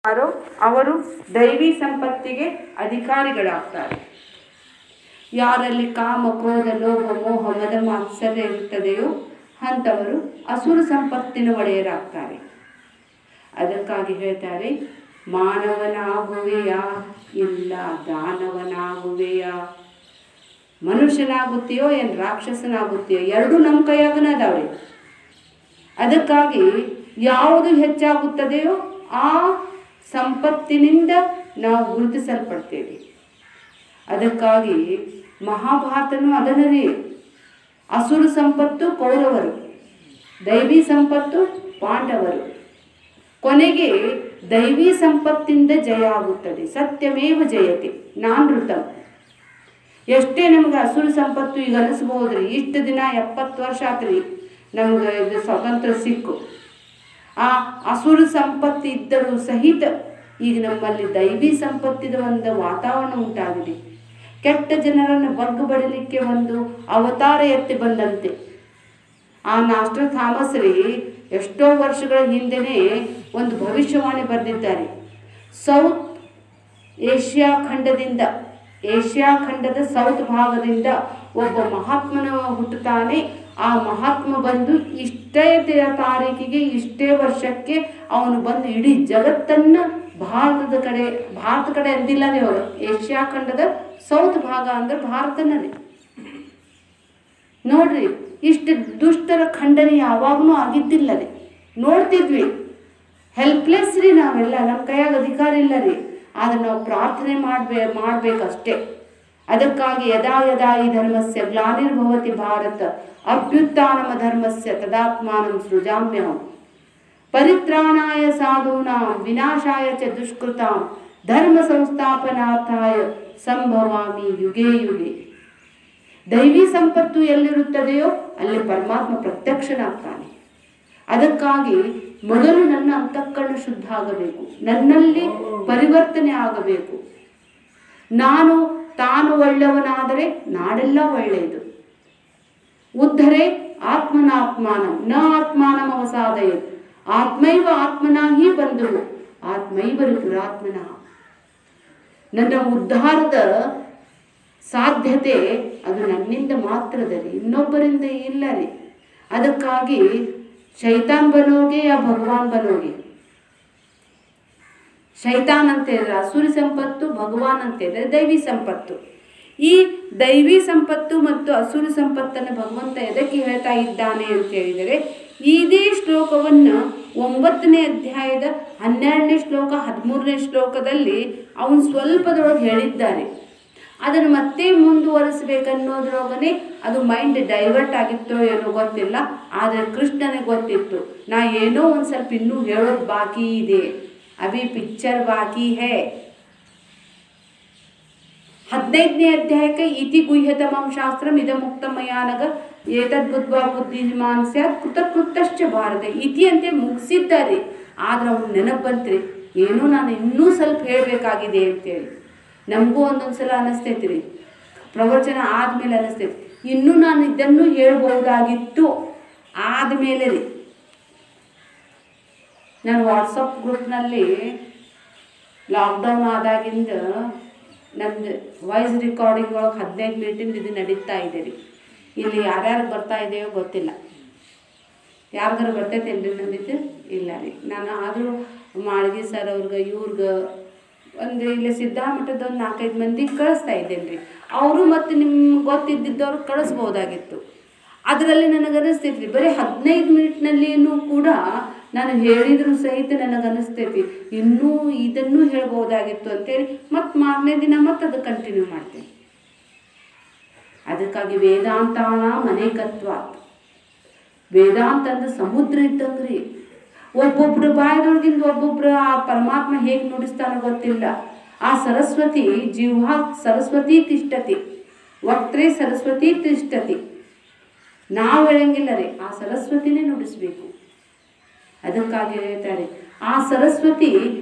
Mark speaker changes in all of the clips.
Speaker 1: ಅವರು ದೈವಿ ಸಂಪತ್ತಿಗೆ ಅಧಿಕಾರಿಗಳಾಗ್ತಾರೆ. ಯಾರಲ್ಲಿ ಕಾಮ ಕ್ರೋಧ ಲೋಭ ಮೋಹ ಮದ ಮಾತ್ಸರ್ಯ ಇರುತ್ತದೆಯೋ ಅಂಥವರು ಅಸುರ ಸಂಪತ್ತಿನ ಒಡೆಯರಾಗ್ತಾರೆ. ಅದಕ್ಕಾಗಿ ಹೇಳ್ತಾರೆ, ಮಾನವನಾಗುವೆಯಾ ಇಲ್ಲ ದಾನವನಾಗುವೆಯಾ, ಮನುಷ್ಯನಾಗುತ್ತೆಯೋ ಏನು ರಾಕ್ಷಸನಾಗುತ್ತೆಯೋ ಎರಡೂ ನಮ್ಮ ಕೈಯಾಗನ ಅದಾವ್ರಿ. ಅದಕ್ಕಾಗಿ ಯಾವುದು ಹೆಚ್ಚಾಗುತ್ತದೆಯೋ ಆ ಸಂಪತ್ತಿನಿಂದ ನಾವು ಗುರುತಿಸಲ್ಪಡ್ತೇವೆ. ಅದಕ್ಕಾಗಿ ಮಹಾಭಾರತನೂ ಅದನ್ನರಿ, ಅಸುರ ಸಂಪತ್ತು ಕೌರವರು, ದೈವಿ ಸಂಪತ್ತು ಪಾಂಡವರು. ಕೊನೆಗೆ ದೈವಿ ಸಂಪತ್ತಿಂದ ಜಯ ಆಗುತ್ತದೆ. ಸತ್ಯಮೇವ ಜಯತೆ ನಾನೃತಂ. ಎಷ್ಟೇ ನಮಗೆ ಅಸುರ ಸಂಪತ್ತು ಈಗ ಅನಿಸ್ಬೋದ್ರಿ, ಇಷ್ಟು ದಿನ 70 ವರ್ಷ ಆತ್ರಿ ನಮ್ಗೆ ಇದು ಸ್ವಾತಂತ್ರ್ಯ ಸಿಕ್ಕು. ಆ ಅಸುರ ಸಂಪತ್ತು ಇದ್ದರೂ ಸಹಿತ ಈಗ ನಮ್ಮಲ್ಲಿ ದೈವಿ ಸಂಪತ್ತಿದ ಒಂದು ವಾತಾವರಣ ಉಂಟಾಗಿದೆ. ಕೆಟ್ಟ ಜನರನ್ನು ಬಗ್ಗು ಬಡಲಿಕ್ಕೆ ಒಂದು ಅವತಾರ ಎತ್ತಿ ಬಂದಂತೆ. ಆ ನಾಸ್ಟ್ರ ಥಾಮಸ್ ರೀ ಎಷ್ಟೋ ವರ್ಷಗಳ ಹಿಂದೆನೇ ಒಂದು ಭವಿಷ್ಯವಾಣಿ ಬರೆದಿದ್ದಾರೆ. ಸೌತ್ ಏಷ್ಯಾ ಖಂಡದ ಸೌತ್ ಭಾಗದಿಂದ ಒಬ್ಬ ಮಹಾತ್ಮನ ಹುಟ್ಟುತ್ತಾನೆ. ಆ ಮಹಾತ್ಮ ಬಂದು ಇಷ್ಟೇ ತಾರೀಕಿಗೆ ಇಷ್ಟೇ ವರ್ಷಕ್ಕೆ ಅವನು ಬಂದು ಇಡೀ ಜಗತ್ತನ್ನು ಭಾರತ ಕಡೆ ಅಂದಿಲ್ಲನೇ ಅವರು. ಏಷ್ಯಾ ಖಂಡದ ಸೌತ್ ಭಾಗ ಅಂದ್ರೆ ಭಾರತನೇ ನೋಡ್ರಿ. ಇಷ್ಟು ದುಷ್ಟರ ಖಂಡನೆ ಯಾವಾಗೂ ಆಗಿದ್ದಿಲ್ಲ ರೀ. ನೋಡ್ತಿದ್ವಿ, ಹೆಲ್ಪ್ಲೆಸ್ ರೀ ನಾವೆಲ್ಲ, ನಮ್ಮ ಕೈಯಾಗ ಅಧಿಕಾರ ಇಲ್ಲ ರೀ. ಆದರೆ ನಾವು ಪ್ರಾರ್ಥನೆ ಮಾಡಬೇಕಷ್ಟೇ. ಅದಕ್ಕಾಗಿ ಯದಾ ಯದಾ ಈ ಧರ್ಮಸ್ಯ ಗ್ಲಾನಿರ್ಭವತಿ ಭಾರತ ಅಭ್ಯುತ್ಥಾನಮ ಧರ್ಮಸ್ಯ ತದಾತ್ಮಾನಂ ಸೃಜಾಮ್ಯಹಂ ಪರಿತ್ರಾಣಾಯ ಸಾಧೂನಾಂ ವಿನಾಶಾಯ ಚ ದುಷ್ಕೃತಾಂ ಧರ್ಮ ಸಂಸ್ಥಾಪನಾರ್ಥಾಯ ಸಂಭವಾಮಿ ಯುಗೇ ಯುಗೇ. ದೈವಿ ಸಂಪತ್ತು ಎಲ್ಲಿರುತ್ತದೆಯೋ ಅಲ್ಲಿ ಪರಮಾತ್ಮ ಪ್ರತ್ಯಕ್ಷನಾಗ್ತಾನೆ. ಅದಕ್ಕಾಗಿ ಮೊದಲು ನನ್ನ ಅಂತಃಕರಣ ಶುದ್ಧ ಆಗಬೇಕು, ನನ್ನಲ್ಲಿ ಪರಿವರ್ತನೆ ಆಗಬೇಕು. ತಾನು ಒಳ್ಳೆಯವನಾದರೆ ನಾಡೆಲ್ಲ ಒಳ್ಳೆಯದು. ಉದ್ಧರೆ ಆತ್ಮನಾತ್ಮಾನಂ ನ ಆತ್ಮಾನಂ ಅವಸಾದಯ ಆತ್ಮೈವ ಆತ್ಮನ ಹಿ ಬಂಧು ಆತ್ಮೈವ ರಿಪುರಾತ್ಮನ. ನನ್ನ ಉದ್ಧಾರದ ಸಾಧ್ಯತೆ ಅದು ನನ್ನಿಂದ ಮಾತ್ರದಲ್ಲಿ, ಇನ್ನೊಬ್ಬರಿಂದ ಇಲ್ಲ ರೀ. ಅದಕ್ಕಾಗಿ ಶೈತಾನ್ ಬನೋಗೆ ಯಾ ಭಗವಾನ್ ಬನೋಗೆ. ಶೈತಾನ್ ಅಂತ ಹೇಳಿದ್ರೆ ಅಸುರಿ ಸಂಪತ್ತು, ಭಗವಾನ್ ಅಂತ ಹೇಳಿದ್ರೆ ದೈವಿ ಸಂಪತ್ತು. ಈ ದೈವಿ ಸಂಪತ್ತು ಮತ್ತು ಅಸುರಿ ಸಂಪತ್ತನ್ನು ಭಗವಂತ ಎದಕ್ಕೆ ಹೇಳ್ತಾ ಇದ್ದಾನೆ ಅಂತ ಹೇಳಿದರೆ, ಇದೇ ಶ್ಲೋಕವನ್ನು 9ನೇ ಅಧ್ಯಾಯದ 12ನೇ ಶ್ಲೋಕ 13ನೇ ಶ್ಲೋಕದಲ್ಲಿ ಅವನು ಸ್ವಲ್ಪದೊಳಗೆ ಹೇಳಿದ್ದಾರೆ. ಅದನ್ನು ಮತ್ತೆ ಮುಂದುವರಿಸಬೇಕನ್ನೋದ್ರೊಳಗನೆ ಅದು ಮೈಂಡ್ ಡೈವರ್ಟ್ ಆಗಿತ್ತೋ ಏನೋ ಗೊತ್ತಿಲ್ಲ. ಆದರೆ ಕೃಷ್ಣನಿಗೆ ಗೊತ್ತಿತ್ತು, ನಾ ಏನೋ ಒಂದು ಸ್ವಲ್ಪ ಇನ್ನೂ ಹೇಳೋದು ಬಾಕಿ ಇದೆ, ಅಭಿ ಪಿಕ್ಚರ್ ಬಾಕಿ ಹೇ. 15ನೇ ಅಧ್ಯಾಯಕ್ಕೆ ಇತಿ ಗುಹ್ಯತಮಂ ಶಾಸ್ತ್ರಂ ಇದ ಮುಕ್ತ ಮಯಾನಗ ಏತದ್ಬುದ್ಧ್ವಾ ಬುದ್ಧಿಮಾನ್ ಸ್ಯಾತ್ ಕೃತಕೃತಶ್ಚ ಭಾರತ ಇತಿ ಅಂತ ಮುಗಿಸಿದ್ದಾರೆ. ಆದ್ರೆ ಅವ್ನು ನೆನಪು ಬಂತ್ರಿ, ಏನೋ ನಾನು ಇನ್ನೂ ಸ್ವಲ್ಪ ಹೇಳಬೇಕಾಗಿದೆ ಅಂತೇಳಿ. ನಮಗೂ ಒಂದೊಂದು ಸಲ ಅನ್ನಿಸ್ತೈತಿ ರೀ, ಪ್ರವಚನ ಆದಮೇಲೆ ಅನ್ನಿಸ್ತೈತಿ ಇನ್ನೂ ನಾನು ಇದನ್ನು ಹೇಳ್ಬಹುದಾಗಿತ್ತು ಆದಮೇಲೆ ರೀ. ನಾನು ವಾಟ್ಸಪ್ ಗ್ರೂಪ್ನಲ್ಲಿ ಲಾಕ್ಡೌನ್ ಆದಾಗಿಂದ ನಮ್ಮದು ವಾಯ್ಸ್ ರೆಕಾರ್ಡಿಂಗ್ ಒಳಗೆ 15 ಮಿನಿಟಿಂದ ಇದು ನಡೀತಾ ಇದೆ ರೀ. ಇಲ್ಲಿ ಯಾರ್ಯಾರು ಬರ್ತಾ ಇದೆಯೋ ಗೊತ್ತಿಲ್ಲ, ಯಾರಿಗಾರು ಬರ್ತೈತೆ ಏನ್ರಿ ನಂದಿದ್ದು ಇಲ್ಲ ರೀ. ನಾನು ಆದರೂ ಮಾಳ್ಗಿ ಸರ್ ಅವ್ರಿಗೆ ಇವ್ರಿಗೆ ಒಂದು ಇಲ್ಲಿ ಸಿದ್ಧಾಮಠದ ಒಂದು 4-5 ಮಂದಿಗೆ ಕಳಿಸ್ತಾ ಇದ್ದೇನೆ ರೀ. ಅವರು ಮತ್ತು ನಿಮ್ಗೆ ಗೊತ್ತಿದ್ದವ್ರು ಕಳಿಸ್ಬೋದಾಗಿತ್ತು. ಅದರಲ್ಲಿ ನನಗೆ ಅನ್ನಿಸ್ತೈತಿ ಬರೀ 15 ಮಿನಿಟ್ನಲ್ಲಿಯೂ ಕೂಡ ನಾನು ಹೇಳಿದರೂ ಸಹಿತ ನನಗೆ ಅನ್ನಿಸ್ತೈತಿ ಇನ್ನೂ ಇದನ್ನು ಹೇಳ್ಬೋದಾಗಿತ್ತು ಅಂತೇಳಿ ಮತ್ತು ಮಾರನೇ ದಿನ ಮತ್ತು ಅದು ಕಂಟಿನ್ಯೂ ಮಾಡ್ತೇನೆ. ಅದಕ್ಕಾಗಿ ವೇದಾಂತಾನ ಅನೇಕತ್ವ. ವೇದಾಂತ ಅಂದ್ರೆ ಸಮುದ್ರ ಇದ್ದಂಗ್ರಿ. ಒಬ್ಬೊಬ್ರು ಬಾಯದೊಳಗಿಂದ ಒಬ್ಬೊಬ್ರು ಆ ಪರಮಾತ್ಮ ಹೇಗೆ ನುಡಿಸ್ತಾನೋ ಗೊತ್ತಿಲ್ಲ. ಆ ಸರಸ್ವತಿ ಜೀವಾ ಸರಸ್ವತಿ ತಿಷ್ಠತಿ ವಕ್ತ್ರೇ ಸರಸ್ವತಿ ತಿಷ್ಠತಿ. ನಾವು ಹೇಳಂಗಿಲ್ಲ ರೀ, ಆ ಸರಸ್ವತಿನೇ ನುಡಿಸ್ಬೇಕು. ಅದಕ್ಕಾಗಿ ಹೇಳ್ತಾರೆ, ಆ ಸರಸ್ವತಿ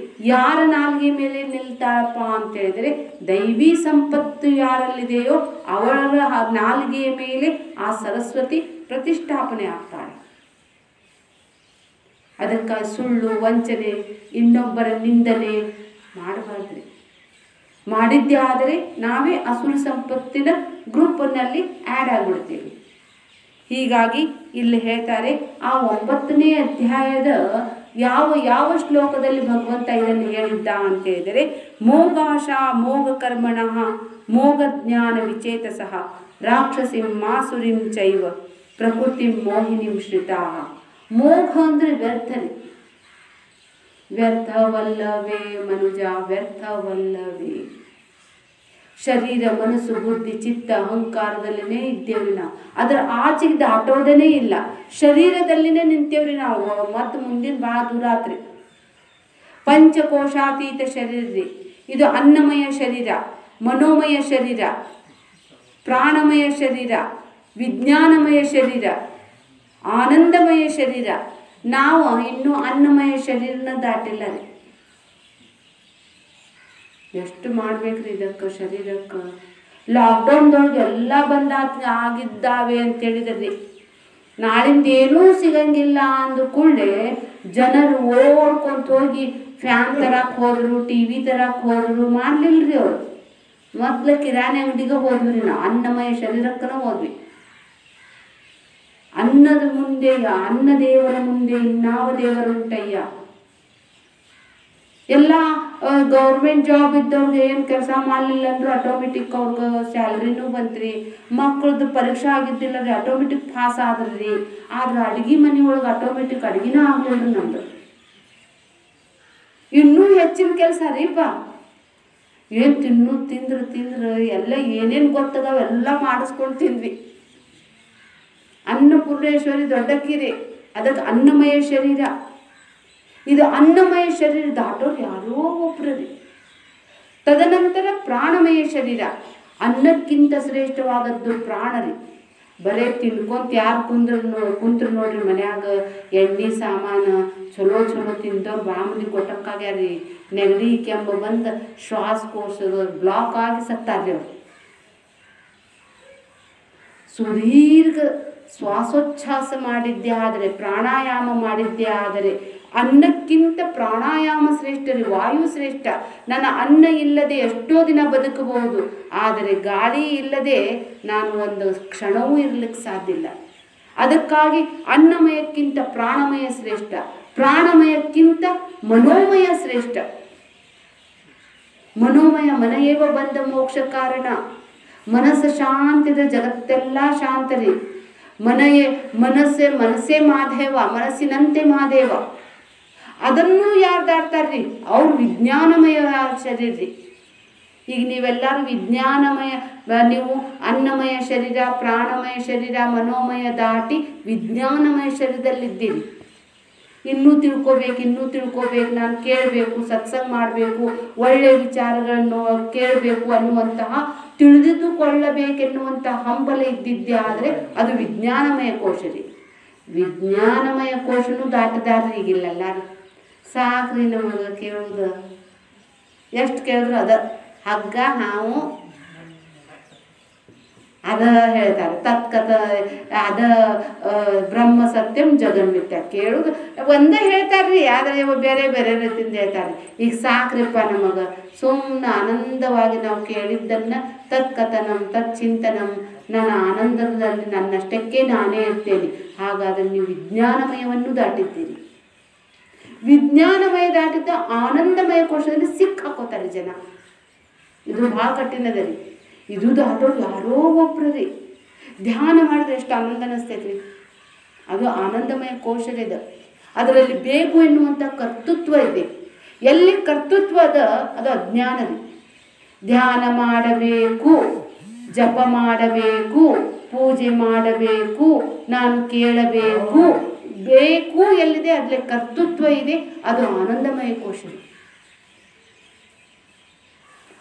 Speaker 1: ಯಾರ ನಾಲ್ಗೆ ಮೇಲೆ ನಿಲ್ತಾಳಪ್ಪ ಅಂತ ಹೇಳಿದರೆ, ದೈವಿ ಸಂಪತ್ತು ಯಾರಲ್ಲಿದೆಯೋ ಅವಳ ನಾಲ್ಗೆಯ ಮೇಲೆ ಆ ಸರಸ್ವತಿ ಪ್ರತಿಷ್ಠಾಪನೆ ಆಗ್ತಾಳೆ. ಅದಕ್ಕಾಗಿ ಸುಳ್ಳು ವಂಚನೆ ಇನ್ನೊಬ್ಬರ ನಿಂದನೆ ಮಾಡಬಾರ್ದ್ರಿ. ಮಾಡಿದ್ದೇ ಆದರೆ ನಾವೇ ಅಸುರ ಸಂಪತ್ತಿನ ಗ್ರೂಪ್ನಲ್ಲಿ ಆ್ಯಡ್ ಆಗಿಬಿಡ್ತೀವಿ. ಹೀಗಾಗಿ ಇಲ್ಲಿ ಹೇಳ್ತಾರೆ, ಆ 9ನೇ ಅಧ್ಯಾಯದ ಯಾವ ಶ್ಲೋಕದಲ್ಲಿ ಭಗವಂತ ಇದನ್ನು ಹೇಳಿದ್ದ ಅಂತ ಹೇಳಿದರೆ, ಮೋಗಾಶ ಮೋಗ ಕರ್ಮಣಃ ಮೋಗ ಜ್ಞಾನ ವಿಚೇತಸಃ ರಾಕ್ಷಸಿಂ ಮಾಸುರಿಂ ಚೈವ ಪ್ರಕೃತಿ ಮೋಹಿನಿಂ ಶ್ರಿತಾ. ಮೋಘ ಅಂದರೆ ವ್ಯರ್ಥನೆ. ವ್ಯರ್ಥವಲ್ಲವೇ ಮನುಜ, ವ್ಯರ್ಥವಲ್ಲವೇ. ಶರೀರ ಮನಸ್ಸು ಬುದ್ಧಿ ಚಿತ್ತ ಅಹಂಕಾರದಲ್ಲಿನೇ ಇದ್ದೇವ್ರಿ ನಾವು. ಅದರ ಆಚೆಗೆ ದಾಟೋದನೇ ಇಲ್ಲ. ಶರೀರದಲ್ಲಿನೇ ನಿಂತೇವ್ರಿ ನಾವು. ಮತ್ತು ಮುಂದಿನ ಭಾಳ ದೂರ ಆತ್ರಿ. ಪಂಚಕೋಶಾತೀತ ಶರೀರ ರೀ ಇದು. ಅನ್ನಮಯ ಶರೀರ, ಮನೋಮಯ ಶರೀರ, ಪ್ರಾಣಮಯ ಶರೀರ, ವಿಜ್ಞಾನಮಯ ಶರೀರ, ಆನಂದಮಯ ಶರೀರ. ನಾವು ಇನ್ನೂ ಅನ್ನಮಯ ಶರೀರನ ದಾಟಿಲ್ಲ ರೀ. ಎಷ್ಟು ಮಾಡ್ಬೇಕ್ರಿ ಇದಕ್ಕೆ ಶರೀರಕ್ಕೆ. ಲಾಕ್ಡೌನ್ದೊಳಗೆ ಎಲ್ಲ ಆಗಿದ್ದಾವೆ ಅಂತ ಹೇಳಿದ್ರಿ. ನಾಳಿಂದ ಏನೂ ಸಿಗಂಗಿಲ್ಲ ಅಂದ ಕೂಡಲೇ ಜನರು ಓಡ್ಕೊಂತ ಹೋಗಿ ಫ್ಯಾನ್ ತರಕ್ಕೆ ಹೋದ್ರು, TV ತರಕ್ಕೆ ಹೋದ್ರು. ಮಾಡಲಿಲ್ಲರಿ ಅವರು. ಮೊದಲು ಕಿರಾಣಿ ಅಂಗಡಿಗೆ ಹೋದ್ವಿ ನಾವು. ಅನ್ನಮಯ ಶರೀರಕ್ಕನ ಹೋದ್ವಿ. ಅನ್ನದ ಮುಂದೆ, ಅನ್ನ ದೇವರ ಮುಂದೆ ಇನ್ನಾವ ದೇವರುಂಟಯ್ಯ. ಎಲ್ಲ ಗೌರ್ಮೆಂಟ್ ಜಾಬ್ ಇದ್ದವ್ರಿಗೆ ಏನು ಕೆಲಸ ಮಾಡಲಿಲ್ಲ ಅಂದ್ರೂ ಆಟೋಮೆಟಿಕ್ ಅವ್ರಿಗೆ ಸ್ಯಾಲ್ರಿನೂ ಬಂತ್ರಿ. ಮಕ್ಕಳದ್ದು ಪರೀಕ್ಷೆ ಆಗಿದ್ದಿಲ್ಲ ರೀ, ಆಟೋಮೆಟಿಕ್ ಪಾಸ್ ಆದ್ರಿ. ಆದ್ರೆ ಅಡುಗೆ ಮನೆ ಒಳಗೆ ಆಟೋಮೆಟಿಕ್ ಅಡುಗೆನೂ ಆಗ್ಲಿಲ್ಲ ನಮ್ದು. ಇನ್ನೂ ಹೆಚ್ಚಿನ ಕೆಲಸ ರೀಪ. ಏನು ತಿಂದ್ರೆ ಎಲ್ಲ ಏನೇನು ಗೊತ್ತದಾವ ಎಲ್ಲ ಮಾಡಿಸ್ಕೊಂಡು ತಿಂದ್ವಿ. ಅನ್ನಪೂರ್ಣೇಶ್ವರಿ ದೊಡ್ಡಕ್ಕಿರಿ, ಅದಕ್ಕೆ ಅನ್ನಮಯ ಶರೀರ. ಇದು ಅನ್ನಮಯ ಶರೀರ ದಾಟೋರು ಯಾರೋ ಒಬ್ರು ರೀ. ತದನಂತರ ಪ್ರಾಣಮಯ ಶರೀರ. ಅನ್ನಕ್ಕಿಂತ ಶ್ರೇಷ್ಠವಾದದ್ದು ಪ್ರಾಣ ರೀ. ಬರೇ ತಿನ್ಕೊಂತ ಯಾರು ಕುಂತ್ರು ನೋಡ್ರಿ ಮನ್ಯಾಗ ಎಣ್ಣೆ ಸಾಮಾನು ಚಲೋ ತಿಂದವ್ರು ಭಾಳ ಮಂದಿ ಕೊಟ್ಟಕ್ಕಾಗ್ಯಾರಿ. ನೆಗಡಿ ಕೆಮ್ಮು ಬಂದು ಶ್ವಾಸಕೋಶದ ಬ್ಲಾಕ್ ಆಗಿ ಸತ್ತಾರ್ರಿ ಅವ್ರು. ಸುದೀರ್ಘ ಶ್ವಾಸೋಚ್ಛ್ವಾಸ ಮಾಡಿದ್ದೇ ಆದರೆ, ಪ್ರಾಣಾಯಾಮ ಮಾಡಿದ್ದೇ ಆದರೆ, ಅನ್ನಕ್ಕಿಂತ ಪ್ರಾಣಾಯಾಮ ಶ್ರೇಷ್ಠ ರೀ. ವಾಯು ಶ್ರೇಷ್ಠ. ನನ್ನ ಅನ್ನ ಇಲ್ಲದೆ ಎಷ್ಟೋ ದಿನ ಬದುಕಬಹುದು, ಆದರೆ ಗಾಳಿ ಇಲ್ಲದೆ ನಾನು ಒಂದು ಕ್ಷಣವೂ ಇರಲಿಕ್ಕೆ ಸಾಧ್ಯ ಇಲ್ಲ. ಅದಕ್ಕಾಗಿ ಅನ್ನಮಯಕ್ಕಿಂತ ಪ್ರಾಣಮಯ ಶ್ರೇಷ್ಠ, ಪ್ರಾಣಮಯಕ್ಕಿಂತ ಮನೋಮಯ ಶ್ರೇಷ್ಠ. ಮನೋಮಯ ಮನಯೇವ ಬಂದ ಮೋಕ್ಷ ಕಾರಣ. ಮನಸ್ಸು ಶಾಂತಿದ ಜಗತ್ತೆಲ್ಲ ಶಾಂತರಿ. ಮನಸ್ಸೇ ಮಾದೇವ, ಮನಸ್ಸಿನಂತೆ ಮಾದೇವ. ಅದನ್ನು ಯಾರು ದಾಟ್ತಾರ್ರಿ? ಅವ್ರು ವಿಜ್ಞಾನಮಯ ಶರೀರ ರೀ. ಈಗ ನೀವೆಲ್ಲರೂ ವಿಜ್ಞಾನಮಯ, ನೀವು ಅನ್ನಮಯ ಶರೀರ, ಪ್ರಾಣಮಯ ಶರೀರ, ಮನೋಮಯ ದಾಟಿ ವಿಜ್ಞಾನಮಯ ಶರೀರದಲ್ಲಿದ್ದೀರಿ. ಇನ್ನೂ ತಿಳ್ಕೊಬೇಕು, ನಾನು ಕೇಳಬೇಕು, ಸತ್ಸಂಗ ಮಾಡಬೇಕು, ಒಳ್ಳೆಯ ವಿಚಾರಗಳನ್ನು ಕೇಳಬೇಕು ಅನ್ನುವಂತಹ, ತಿಳಿದುಕೊಳ್ಳಬೇಕೆನ್ನುವಂತಹ ಹಂಬಲ ಇದ್ದಿದ್ದೇ ಆದರೆ ಅದು ವಿಜ್ಞಾನಮಯ ಕೋಶ ರೀ. ವಿಜ್ಞಾನಮಯ ಕೋಶನೂ ದಾಟದಾರ್ರಿ ಈಗಿಲ್ಲಲ್ಲಾರು. ಸಾಕ್ರಿ ನಮಗೆ ಕೇಳೋದು. ಎಷ್ಟು ಕೇಳಿದ್ರು ಅದ ಹಗ್ಗ ಹಾವು ಅದ ಹೇಳ್ತಾರೆ. ತತ್ಕಥ ಅದ ಬ್ರಹ್ಮ ಸತ್ಯಂ ಜಗನ್ಮಿತ್ಯ. ಕೇಳುದು ಒಂದೇ ಹೇಳ್ತಾರ್ರಿ, ಆದರೆ ಬೇರೆ ರೀತಿಯಿಂದ ಹೇಳ್ತಾರೆ. ಈಗ ಸಾಕ್ರಿಪ್ಪ ನಮಗೆ ಸುಮ್ಮನೆ ಆನಂದವಾಗಿ ನಾವು ಕೇಳಿದ್ದನ್ನು ತತ್ಕಥನಂ ತಚ್ಚಿಂತನಂ, ನನ್ನ ಆನಂದದಲ್ಲಿ ನನ್ನಷ್ಟಕ್ಕೆ ನಾನೇ ಇರ್ತೇನೆ. ಹಾಗಾದರೆ ನೀವು ವಿಜ್ಞಾನಮಯವನ್ನು ದಾಟಿದ್ದೀರಿ. ವಿಜ್ಞಾನಮಯ ದಾಟಿದ್ದ ಆನಂದಮಯ ಕೋಶದಲ್ಲಿ ಸಿಕ್ಕಾಕೋತಾರೆ ಜನ. ಇದು ಭಾಳ ಕಠಿಣದ ರೀ. ಇದು ದಾಟೋರು ಯಾರೋ ಒಬ್ರು ರೀ. ಧ್ಯಾನ ಮಾಡಿದ್ರೆ ಎಷ್ಟು ಆನಂದ ಅನ್ನಿಸ್ತೈತ್ರಿ. ಅದು ಆನಂದಮಯ ಕೋಶವಿದೆ. ಅದರಲ್ಲಿ ಬೇಕು ಎನ್ನುವಂಥ ಕರ್ತೃತ್ವ ಇದೆ. ಎಲ್ಲಿ ಕರ್ತೃತ್ವ ಅದ ಅದು ಅಜ್ಞಾನ ರೀ. ಧ್ಯಾನ ಮಾಡಬೇಕು, ಜಪ ಮಾಡಬೇಕು, ಪೂಜೆ ಮಾಡಬೇಕು, ನಾನು ಕೇಳಬೇಕು, ಬೇಕು ಎಲ್ಲಿದೆ ಅದ್ರಲ್ಲಿ ಕರ್ತೃತ್ವ ಇದೆ, ಅದು ಆನಂದಮಯ ಕೋಶ.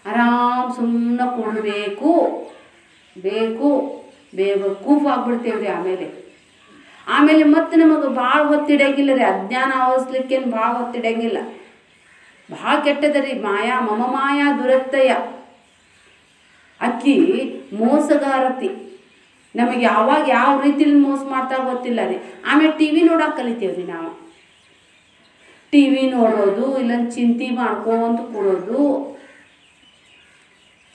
Speaker 1: ಆರಾಮ್ ಸುಮ್ಮನೆ ಕೊಡಬೇಕು, ಬೇಕೂಫ್ ಆಗ್ಬಿಡ್ತೇವ್ರಿ. ಆಮೇಲೆ ಮತ್ತೆ ನಮಗೆ ಭಾಳ ಹೊತ್ತಿಡಂಗಿಲ್ಲ ರೀ. ಅಜ್ಞಾನ ಆವರಿಸ್ಲಿಕ್ಕೇನು ಭಾಳ ಹೊತ್ತಿಡಂಗಿಲ್ಲ. ಭಾಳ ಕೆಟ್ಟದ ರೀ. ಮಾಯಾ ಮಮ ಮಾಯಾ ದುರತ್ತಯ. ಅಕ್ಕಿ ಮೋಸಗಾರತಿ. ನಮಗೆ ಯಾವಾಗ ಯಾವ ರೀತಿಲಿ ಮೋಸ ಮಾಡ್ತಾ ಗೊತ್ತಿಲ್ಲ ರೀ. ಆಮೇಲೆ TV ನೋಡೋಕೆ ಕಲಿತೇವ್ರಿ ನಾವು. ಟಿ ವಿ ನೋಡೋದು, ಇಲ್ಲ ಚಿಂತೆ ಮಾಡ್ಕೊಂತ ಕೂಡೋದು.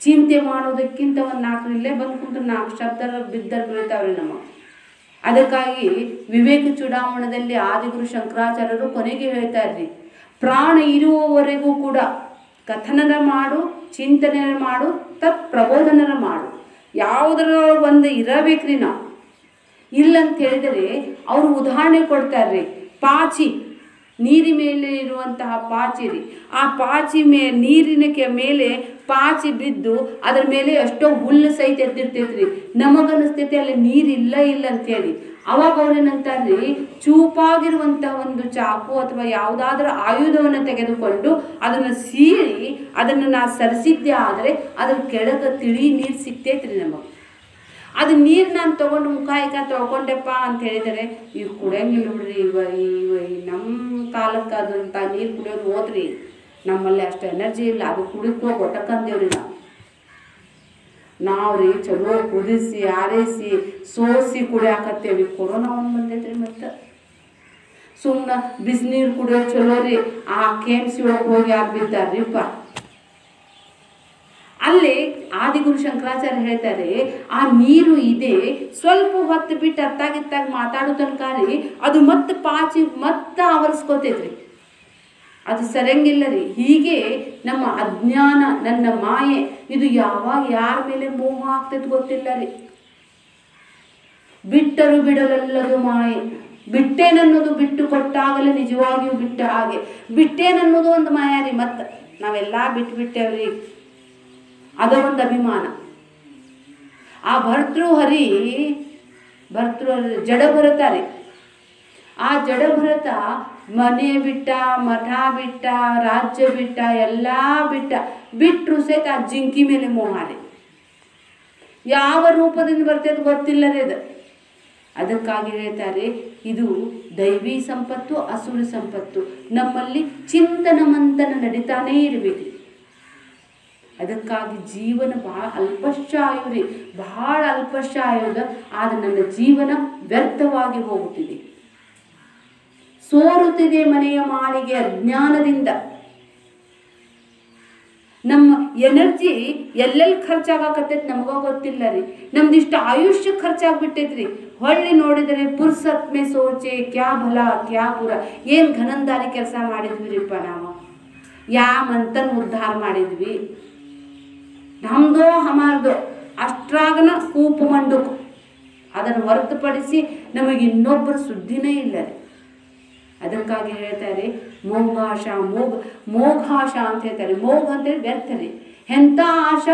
Speaker 1: ಚಿಂತೆ ಮಾಡೋದಕ್ಕಿಂತ ಒಂದು 4 ಇಲ್ಲೇ ಬಂದು ಕುಂತು 4 ಶಬ್ದ ಬಿದ್ದರೆ ಬೀಳ್ತಾವ್ರಿ ನಮಗೆ. ಅದಕ್ಕಾಗಿ ವಿವೇಕ ಚೂಡಾಮಣದಲ್ಲಿ ಆದಿಗುರು ಶಂಕರಾಚಾರ್ಯರು ಕೊನೆಗೆ ಹೇಳ್ತಾರ್ರಿ, ಪ್ರಾಣ ಇರುವವರೆಗೂ ಕೂಡ ಕಥನನ ಮಾಡು, ಚಿಂತನೆ ಮಾಡು, ತತ್ ಪ್ರಬೋಧನ ಮಾಡು. ಯಾವುದರ ಒಂದು ಇರಬೇಕ್ರಿ ನಾವು. ಇಲ್ಲಂತ ಹೇಳಿದರೆ ಅವರು ಉದಾಹರಣೆ ಕೊಡ್ತಾರ್ರಿ. ಪಾಚಿ, ನೀರಿನ ಮೇಲೆ ಇರುವಂತಹ ಪಾಚಿ ರೀ, ಆ ಪಾಚಿ ನೀರಿನ ಮೇಲೆ ಪಾಚಿ ಬಿದ್ದು ಅದ್ರ ಮೇಲೆ ಎಷ್ಟೋ ಹುಲ್ಲು ಸಹಿತ ಎದ್ದಿರ್ತೈತ್ರಿ. ನಮಗನಿಸ್ತೈತಿ ಅಲ್ಲಿ ನೀರಿಲ್ಲ ಅಂತೇಳಿ. ಅವಾಗ ಅವ್ರೇನಂತಾರ್ರಿ, ಚೂಪಾಗಿರುವಂತಹ ಒಂದು ಚಾಕು ಅಥವಾ ಯಾವುದಾದ್ರೂ ಆಯುಧವನ್ನು ತೆಗೆದುಕೊಂಡು ಅದನ್ನು ಸೀಳಿ ಅದನ್ನು ನಾ ಸರಿಸಿದ್ದೆ ಆದರೆ ಅದ್ರ ಕೆಳಗೆ ತಿಳಿ ನೀರು ಸಿಗ್ತೈತ್ರಿ ನಮಗೆ. ಅದು ನೀರು ನಾನು ತೊಗೊಂಡು ಮುಖ ತೊಳ್ಕೊಂಡೆಪ್ಪ ಅಂತ ಹೇಳಿದರೆ ಇವು ಕುಡಿಯಂಗಿಲ್ಲ ಬಿಡ್ರಿ. ನಮ್ಮ ಕಾಲಕ್ಕೆ ಅದಂಥ ನೀರು ಕುಡಿಯೋದು ಹೋದ್ರಿ. ನಮ್ಮಲ್ಲಿ ಅಷ್ಟು ಎನರ್ಜಿ ಇಲ್ಲ, ಅದು ಕುಡಿಕೋ ಗೊಟ್ಟಕ್ಕಂದೇವ್ರಿ ನಾವು ರೀ ಚಲೋ ಕುದಿಸಿ ಆರೈಸಿ ಸೋಸಿ ಕುಡಿಯಾಕತ್ತೇವಿ. ಕೊರೋನಾ ಒಂದು ಬಂದೈತ್ರಿ. ಮತ್ತು ಸುಮ್ಮನೆ ಬಿಸಿನೀರು ಕುಡಿಯೋದು ಚಲೋ ರೀ, ಆ KMC ಒಳಗೆ ಹೋಗಿ ಯಾರು ಬಿದ್ದಾರ್ರಿಪ್ಪ. ಅಲ್ಲಿ ಆದಿಗುರು ಶಂಕರಾಚಾರ್ಯ ಹೇಳ್ತಾರೆ, ಆ ನೀರು ಇದೆ, ಸ್ವಲ್ಪ ಹೊತ್ತು ಬಿಟ್ಟು ಅತ್ತಾಗಿತ್ತಾಗ ಮಾತಾಡೋ ತನಕ ರೀ ಅದು ಮತ್ತೆ ಪಾಚಿ ಮತ್ತೆ ಆವರಿಸ್ಕೋತೈತ್ರಿ. ಅದು ಸರಿಯಂಗಿಲ್ಲ ರೀ. ಹೀಗೆ ನಮ್ಮ ಅಜ್ಞಾನ, ನನ್ನ ಮಾಯೆ, ಇದು ಯಾವಾಗ ಯಾರ ಮೇಲೆ ಮೋಹ ಆಗ್ತೈತೆ ಗೊತ್ತಿಲ್ಲ ರೀ. ಬಿಟ್ಟರು ಬಿಡಲೆಲ್ಲದು ಮಾಯೆ. ಬಿಟ್ಟೇನನ್ನೋದು ಬಿಟ್ಟು ಕೊಟ್ಟಾಗಲೇ ನಿಜವಾಗಿಯೂ ಬಿಟ್ಟ ಹಾಗೆ. ಬಿಟ್ಟೇನನ್ನೋದು ಒಂದು ಮಾಯ ರೀ. ಮತ್ತು ನಾವೆಲ್ಲ ಬಿಟ್ಟೇವ್ರಿ, ಅದ ಒಂದು ಅಭಿಮಾನ. ಆ ಭರ್ತೃಹರಿ ಜಡಭರತ ರೀ. ಆ ಜಡಭರತ ಮನೆ ಬಿಟ್ಟ, ಮಠ ಬಿಟ್ಟ, ರಾಜ್ಯ ಬಿಟ್ಟ, ಎಲ್ಲ ಬಿಟ್ಟರು ಸಹಿತ ಆ ಜಿಂಕಿ ಮೇಲೆ ಮೋಹ ರೀ. ಯಾವ ರೂಪದಿಂದ ಬರ್ತೈತೆ ಗೊತ್ತಿಲ್ಲ ರೀ ಅದು. ಅದಕ್ಕಾಗಿ ಹೇಳ್ತಾರೆ, ಇದು ದೈವಿ ಸಂಪತ್ತು, ಅಸುರ ಸಂಪತ್ತು. ನಮ್ಮಲ್ಲಿ ಚಿಂತನ ಮಂಥನ ನಡೀತಾನೇ ಇರಬೇಕು. ಅದಕ್ಕಾಗಿ ಜೀವನ ಭಾಳ ಅಲ್ಪಶಾಯು ರೀ, ಭಾಳ ಅಲ್ಪಶಾಯುದ. ಆದರೆ ನನ್ನ ಜೀವನ ವ್ಯರ್ಥವಾಗಿ ಹೋಗುತ್ತಿದೆ, ಸೋರುತ್ತಿದೆ ಮನೆಯ ಮಾಳಿಗೆ ಅಜ್ಞಾನದಿಂದ. ನಮ್ಮ ಎನರ್ಜಿ ಎಲ್ಲೆಲ್ಲಿ ಖರ್ಚಾಗತ್ತೈತೆ ನಮಗ ಗೊತ್ತಿಲ್ಲ ರೀ. ನಮ್ದಿಷ್ಟು ಆಯುಷ್ಯ ಖರ್ಚಾಗ್ಬಿಟ್ಟೈತ್ರಿ. ಹೊಳ್ಳಿ ನೋಡಿದರೆ ಪುರ್ಸತ್ ಮೇ ಸೋಚೆ ಕ್ಯಾ ಭಲ ಕ್ಯಾ ಬುರ. ಏನು ಘನಂದಾರಿ ಕೆಲಸ ಮಾಡಿದ್ವಿ ರೀಪ್ಪ ನಾವು. ಮಂತನ್ ಉದ್ಧಾರ ಮಾಡಿದ್ವಿ. ನಮ್ದೋ ಹಮಾರ್ದೋ ಅಷ್ಟ್ರಾಗನ ಕೂಪು ಮಂಡುಕು. ಅದನ್ನು ಹೊರತುಪಡಿಸಿ ನಮಗೆ ಇನ್ನೊಬ್ಬರ ಸುದ್ದಿನೇ ಇಲ್ಲ ರೀ. ಅದಕ್ಕಾಗಿ ಹೇಳ್ತಾರೆ ಮೋಘಾಶ, ಮೋಘಾಶ ಅಂತ ಹೇಳ್ತಾರೆ. ಮೋಘ ಅಂತೇಳಿ ವ್ಯರ್ಥ ರೀ. ಎಂಥ ಆಶ?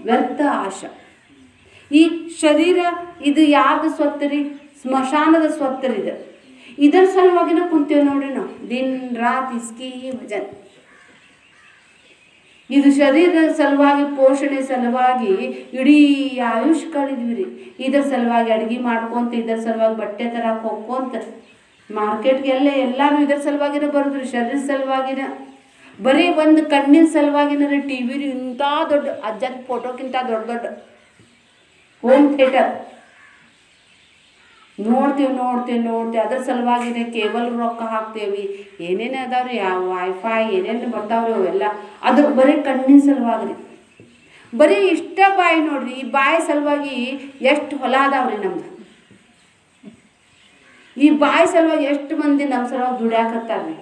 Speaker 1: ವ್ಯರ್ಥ ಆಶ. ಈ ಶರೀರ ಇದು ಯಾರ್ದು ಸ್ವತ್ತು ರೀ? ಸ್ಮಶಾನದ ಸ್ವತ್ತರಿದೆ. ಇದರ ಸಲುವಾಗಿನ ಕುಂತೇವೆ ನೋಡ್ರಿ ನಾವು, ದಿನ ರಾತ್ ಇಸ್ಕಿ ಭಜನ್. ಇದು ಶರೀರದ ಸಲುವಾಗಿ, ಪೋಷಣೆ ಸಲುವಾಗಿ ಇಡೀ ಆಯುಷ್ ಕಳಿದ್ವಿ ರೀ. ಇದರ ಸಲುವಾಗಿ ಅಡುಗೆ ಮಾಡ್ಕೊಂತ, ಇದರ ಸಲುವಾಗಿ ಬಟ್ಟೆ ತರಕ್ಕೆ ಹೋಗ್ಕೊಂತ, ಮಾರ್ಕೆಟ್ಗೆಲ್ಲ ಎಲ್ಲರೂ ಇದರ ಸಲುವಾಗಿನ ಬರೋದ್ರಿ. ಶರೀರ ಸಲುವಾಗಿನ, ಬರೀ ಒಂದು ಕಣ್ಣಿನ ಸಲುವಾಗಿನ ರೀ. ಟಿ ವಿ ಇಂಥ ದೊಡ್ಡ ಅಜ್ಜದ ಫೋಟೋಕ್ಕಿಂತ ದೊಡ್ಡ ಹೋಮ್ ಥಿಯೇಟರ್ ನೋಡ್ತೀವಿ. ಅದ್ರ ಸಲುವಾಗಿನೇ ಕೇಬಲ್ ರೊಕ್ಕ ಹಾಕ್ತೇವಿ. ಏನೇನು ಅದಾವ್ರಿ, ವೈಫೈ ಏನೇನು ಬರ್ತಾವ್ರಿ ಅವೆಲ್ಲ, ಅದು ಬರೀ ಕಣ್ಣಿನ ಸಲುವಾಗಿ ರೀ. ಬರೀ ಇಷ್ಟ ಬಾಯಿ ನೋಡ್ರಿ. ಈ ಬಾಯಿ ಸಲುವಾಗಿ ಎಷ್ಟು ಹೊಲ ಅದಾವ್ರಿ ನಮ್ದು. ಈ ಬಾಯಿ ಸಲುವಾಗಿ ಎಷ್ಟು ಮಂದಿ ನಮ್ಮ ಸಲುವಾಗಿ ದುಡ್ಯಾಕತ್ತಾರ್ರಿ.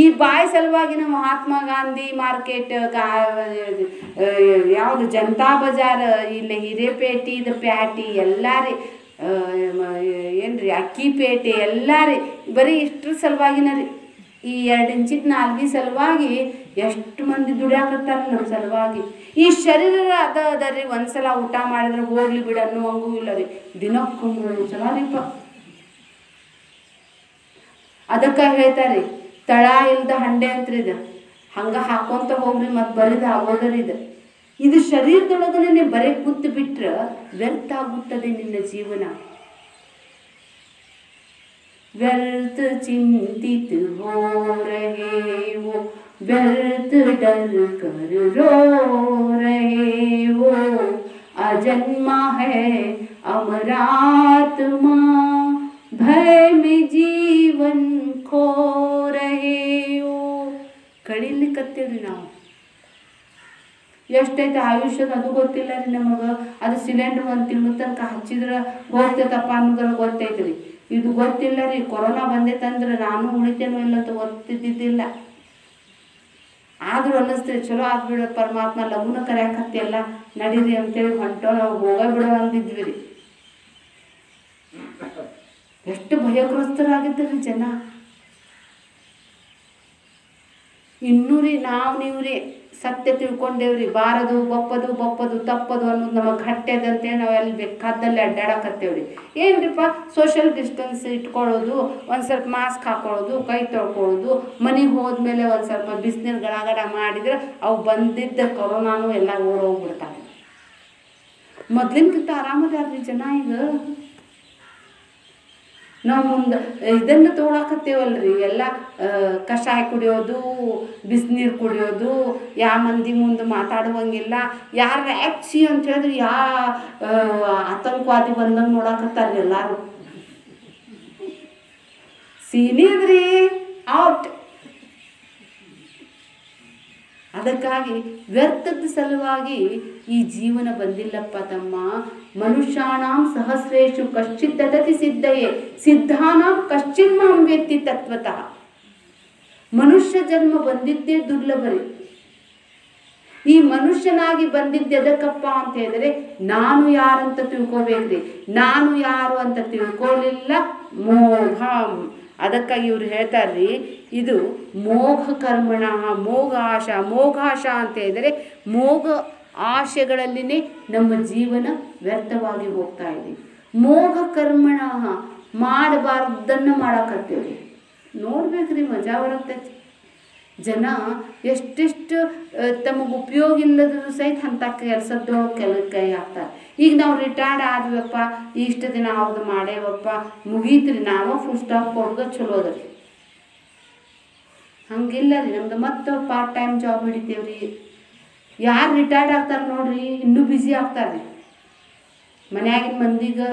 Speaker 1: ಈ ಬಾಯಿ ಸಲುವಾಗಿನ ಮಹಾತ್ಮ ಗಾಂಧಿ ಮಾರ್ಕೆಟ್, ಯಾವುದು ಜನತಾ ಬಜಾರ್, ಇಲ್ಲಿ ಹಿರೇಪೇಟೆ, ಇದು ಪ್ಯಾಟಿ ಎಲ್ಲ ರೀ, ಏನ್ರಿ ಅಕ್ಕಿಪೇಟೆ ಎಲ್ಲ ರೀ. ಬರೀ ಇಷ್ಟ್ರ ಸಲುವಾಗಿನ ರೀ. ಈ 2 ಇಂಚಿನ ನಾಲ್ಗೆ ಸಲುವಾಗಿ ಎಷ್ಟು ಮಂದಿ ದುಡ್ಯಾಕತ್ತಾರ ನಮ್ಮ ಸಲುವಾಗಿ. ಈ ಶರೀರ ಅದ ರೀ. ಒಂದ್ಸಲ ಊಟ ಮಾಡಿದ್ರೆ ಹೋಗ್ಲಿ ಬಿಡ ಅನ್ನುವಂಗೂ ಇಲ್ಲ ರೀ. ದಿನಕ್ಕೂ 3 ಸಲ ರೀಪ. ಅದಕ್ಕೆ ಹೇಳ್ತಾರೆ ತಳ ಇಲ್ದ ಹಂಡೆ ಅಂತ್ರಿ. ಇದು ಹಂಗೆ ಹಾಕೊಂತ ಹೋಗ್ರಿ, ಮತ್ತು ಬರಿದು ಆಗೋದ್ರಿ ಇದು. ಇದು ಶರೀರದೊಳಗನೆ ಬರೀ ಕೂತು ಬಿಟ್ರೆ ವ್ಯರ್ಥ ಆಗುತ್ತದೆ ನಿನ್ನ ಜೀವನ. व्यर्थ चिंतित हो रहे वो, व्यर्थ डर कर रो रहे वो, अजन्मा है अमरात्मा, भय में जीवन खो रहे ನಡಿಲಿಕ್ಕತ್ತೀವ್ರಿ ನಾವು. ಎಷ್ಟೈತೆ ಆಯುಷ್ಯದ ಅದು ಗೊತ್ತಿಲ್ಲ ರೀ ನಮಗೆ. ಅದು ಸಿಲಿಂಡ್ರ್ 1 ತಿಂಗಳ ತನಕ ಹಚ್ಚಿದ್ರೆ ಹೋಗ್ತೈತಪ್ಪ ಅನ್ನೋದ್ರ ಗೊತ್ತೈತ್ರಿ. ಇದು ಗೊತ್ತಿಲ್ಲ ರೀ. ಕೊರೋನಾ ಬಂದೈತಂದ್ರೆ ನಾನು ಉಳಿತೇನೋ ಇಲ್ಲ ಅಂತ ಗೊತ್ತಿದ್ದಿದ್ದಿಲ್ಲ. ಆದರೂ ಅನ್ನಿಸ್ತೀರಿ ಚಲೋ ಆಗ್ಬಿಡೋ ಪರಮಾತ್ಮ ಲಘುನ ಕರೆಯಾಕತ್ತೆಲ್ಲ ನಡೀರಿ ಅಂತೇಳಿ ಹೊಂಟೋ ನಾವು ಹೋಗಬಿಡೋ ಅಂದಿದ್ವಿ ರೀ. ಎಷ್ಟು ಭಯಗ್ರಸ್ತರಾಗಿದ್ದೀರಿ ಜನ. ಇನ್ನೂ ರೀ ನೀವು ರೀ ಸತ್ಯ ತಿಳ್ಕೊಂಡೇವ್ರಿ. ಬಾರದು ಬಪ್ಪದು ತಪ್ಪದು ಅನ್ನೋದು ನಮಗೆ ಗಟ್ಟೆದ ಅಂತೇಳಿ ನಾವು ಎಲ್ಲಿ ಬೇಕಾದಲ್ಲಿ ಅಡ್ಡಾಡಕತ್ತೇವ್ರಿ. ಏನ್ರಿಪ್ಪ ಸೋಷಿಯಲ್ ಡಿಸ್ಟೆನ್ಸ್ ಇಟ್ಕೊಳ್ಳೋದು, ಒಂದು ಸ್ವಲ್ಪ ಮಾಸ್ಕ್ ಹಾಕೊಳ್ಳೋದು, ಕೈ ತೊಳ್ಕೊಳ್ಳೋದು, ಮನೆಗೆ ಹೋದ್ಮೇಲೆ ಒಂದು ಸ್ವಲ್ಪ ಬಿಸಿನೀರು ಗಡಗಡ ಮಾಡಿದ್ರೆ ಅವು ಬಂದಿದ್ದ ಕೊರೋನಾನು ಎಲ್ಲ ಓಡೋಗ್ಬಿಡ್ತಾವೆ. ಮೊದ್ಲಿನ್ಕಿಂತ ಆರಾಮದಾರ್ರಿ ಜನ ಈಗ. ನಾವು ಮುಂದೆ ಇದನ್ನು ತೊಗೊಳಕತ್ತೇವಲ್ರಿ, ಎಲ್ಲ ಕಷಾಯ ಕುಡಿಯೋದು, ಬಿಸಿನೀರು ಕುಡಿಯೋದು, ಯಾವ ಮಂದಿ ಮುಂದೆ ಮಾತಾಡುವಂಗಿಲ್ಲ. ಯಾರು ಆ್ಯಕ್ಸಿ ಅಂತ ಹೇಳಿದ್ರೆ ಆತಂಕವಾದಿ ಬಂದಂಗೆ ನೋಡಕತ್ತಾರ್ರಿ ಎಲ್ಲರೂ. ಸೀನಿಯದ್ರಿ ಔಟ್. ಅದಕ್ಕಾಗಿ ವ್ಯರ್ಥದ ಸಲುವಾಗಿ ಈ ಜೀವನ ಬಂದಿಲ್ಲಪ್ಪ ತಮ್ಮ. ಮನುಷ್ಯಾಣಾಂ ಸಹಸ್ರೇಶು ಕಶ್ಚಿತ್ ದದತಿ ಸಿದ್ಧಯೇ ಸಿದ್ಧಾನಾಂ ಕಶ್ಚಿನ್ ಮಾಂ ವೇತ್ತಿ ತತ್ವತಃ. ಮನುಷ್ಯ ಜನ್ಮ ಬಂದಿದ್ದೇ ದುರ್ಲಭರಿ. ಈ ಮನುಷ್ಯನಾಗಿ ಬಂದಿದ್ದೆ ಎದಕ್ಕಪ್ಪ ಅಂತ ಹೇಳಿದ್ರೆ ನಾನು ಯಾರಂತ ತಿಳ್ಕೊಬೇಕ್ರಿ. ನಾನು ಯಾರು ಅಂತ ತಿಳ್ಕೊಳ್ಳಿಲ್ಲ, ಮೋಹ. ಅದಕ್ಕಾಗಿ ಇವ್ರು ಹೇಳ್ತಾರ್ರಿ, ಇದು ಮೋಘ ಕರ್ಮಣ ಮೋಘಾಶ ಅಂತ ಹೇಳಿದರೆ ಮೋಘ ಆಶೆಗಳಲ್ಲಿನೇ ನಮ್ಮ ಜೀವನ ವ್ಯರ್ಥವಾಗಿ ಹೋಗ್ತಾ ಇದೆ. ಮೋಘ ಕರ್ಮಣ ಮಾಡಬಾರ್ದನ್ನು ಮಾಡಕತ್ತೇವೆ. ನೋಡ್ಬೇಕ್ರಿ, ಮಜಾ ಬರ್ತೈತಿ. ಜನ ಎಷ್ಟೆಷ್ಟು ತಮಗೆ ಉಪಯೋಗ ಇಲ್ಲದ್ರು ಸಹಿತ ಅಂಥ ಕೆಲಸದೊಳಗೆ ಕೈ ಹಾಕ್ತಾರೆ. ಈಗ ನಾವು ರಿಟೈರ್ಡ್ ಆದ್ವಪ್ಪ, ಇಷ್ಟು ದಿನ ಅವ್ರದ್ದು ಮಾಡೇವಪ್ಪ, ಮುಗೀತ್ರಿ, ನಾವು ಫುಲ್ ಸ್ಟಾಪ್ ಕೊಡೋದು ಚಲೋ ಅದ ರೀ. ಹಂಗಿಲ್ಲ ರೀ, ನಮ್ದು ಮತ್ತೆ ಪಾರ್ಟ್ ಟೈಮ್ ಜಾಬ್ ಹಿಡಿತೇವ್ರಿ. ಯಾರು ರಿಟೈರ್ಡ್ ಆಗ್ತಾರೆ ನೋಡ್ರಿ ಇನ್ನೂ ಬ್ಯುಸಿ ಆಗ್ತಾರೆ. ಮನ್ಯಾಗಿನ ಮಂದಿಗೆ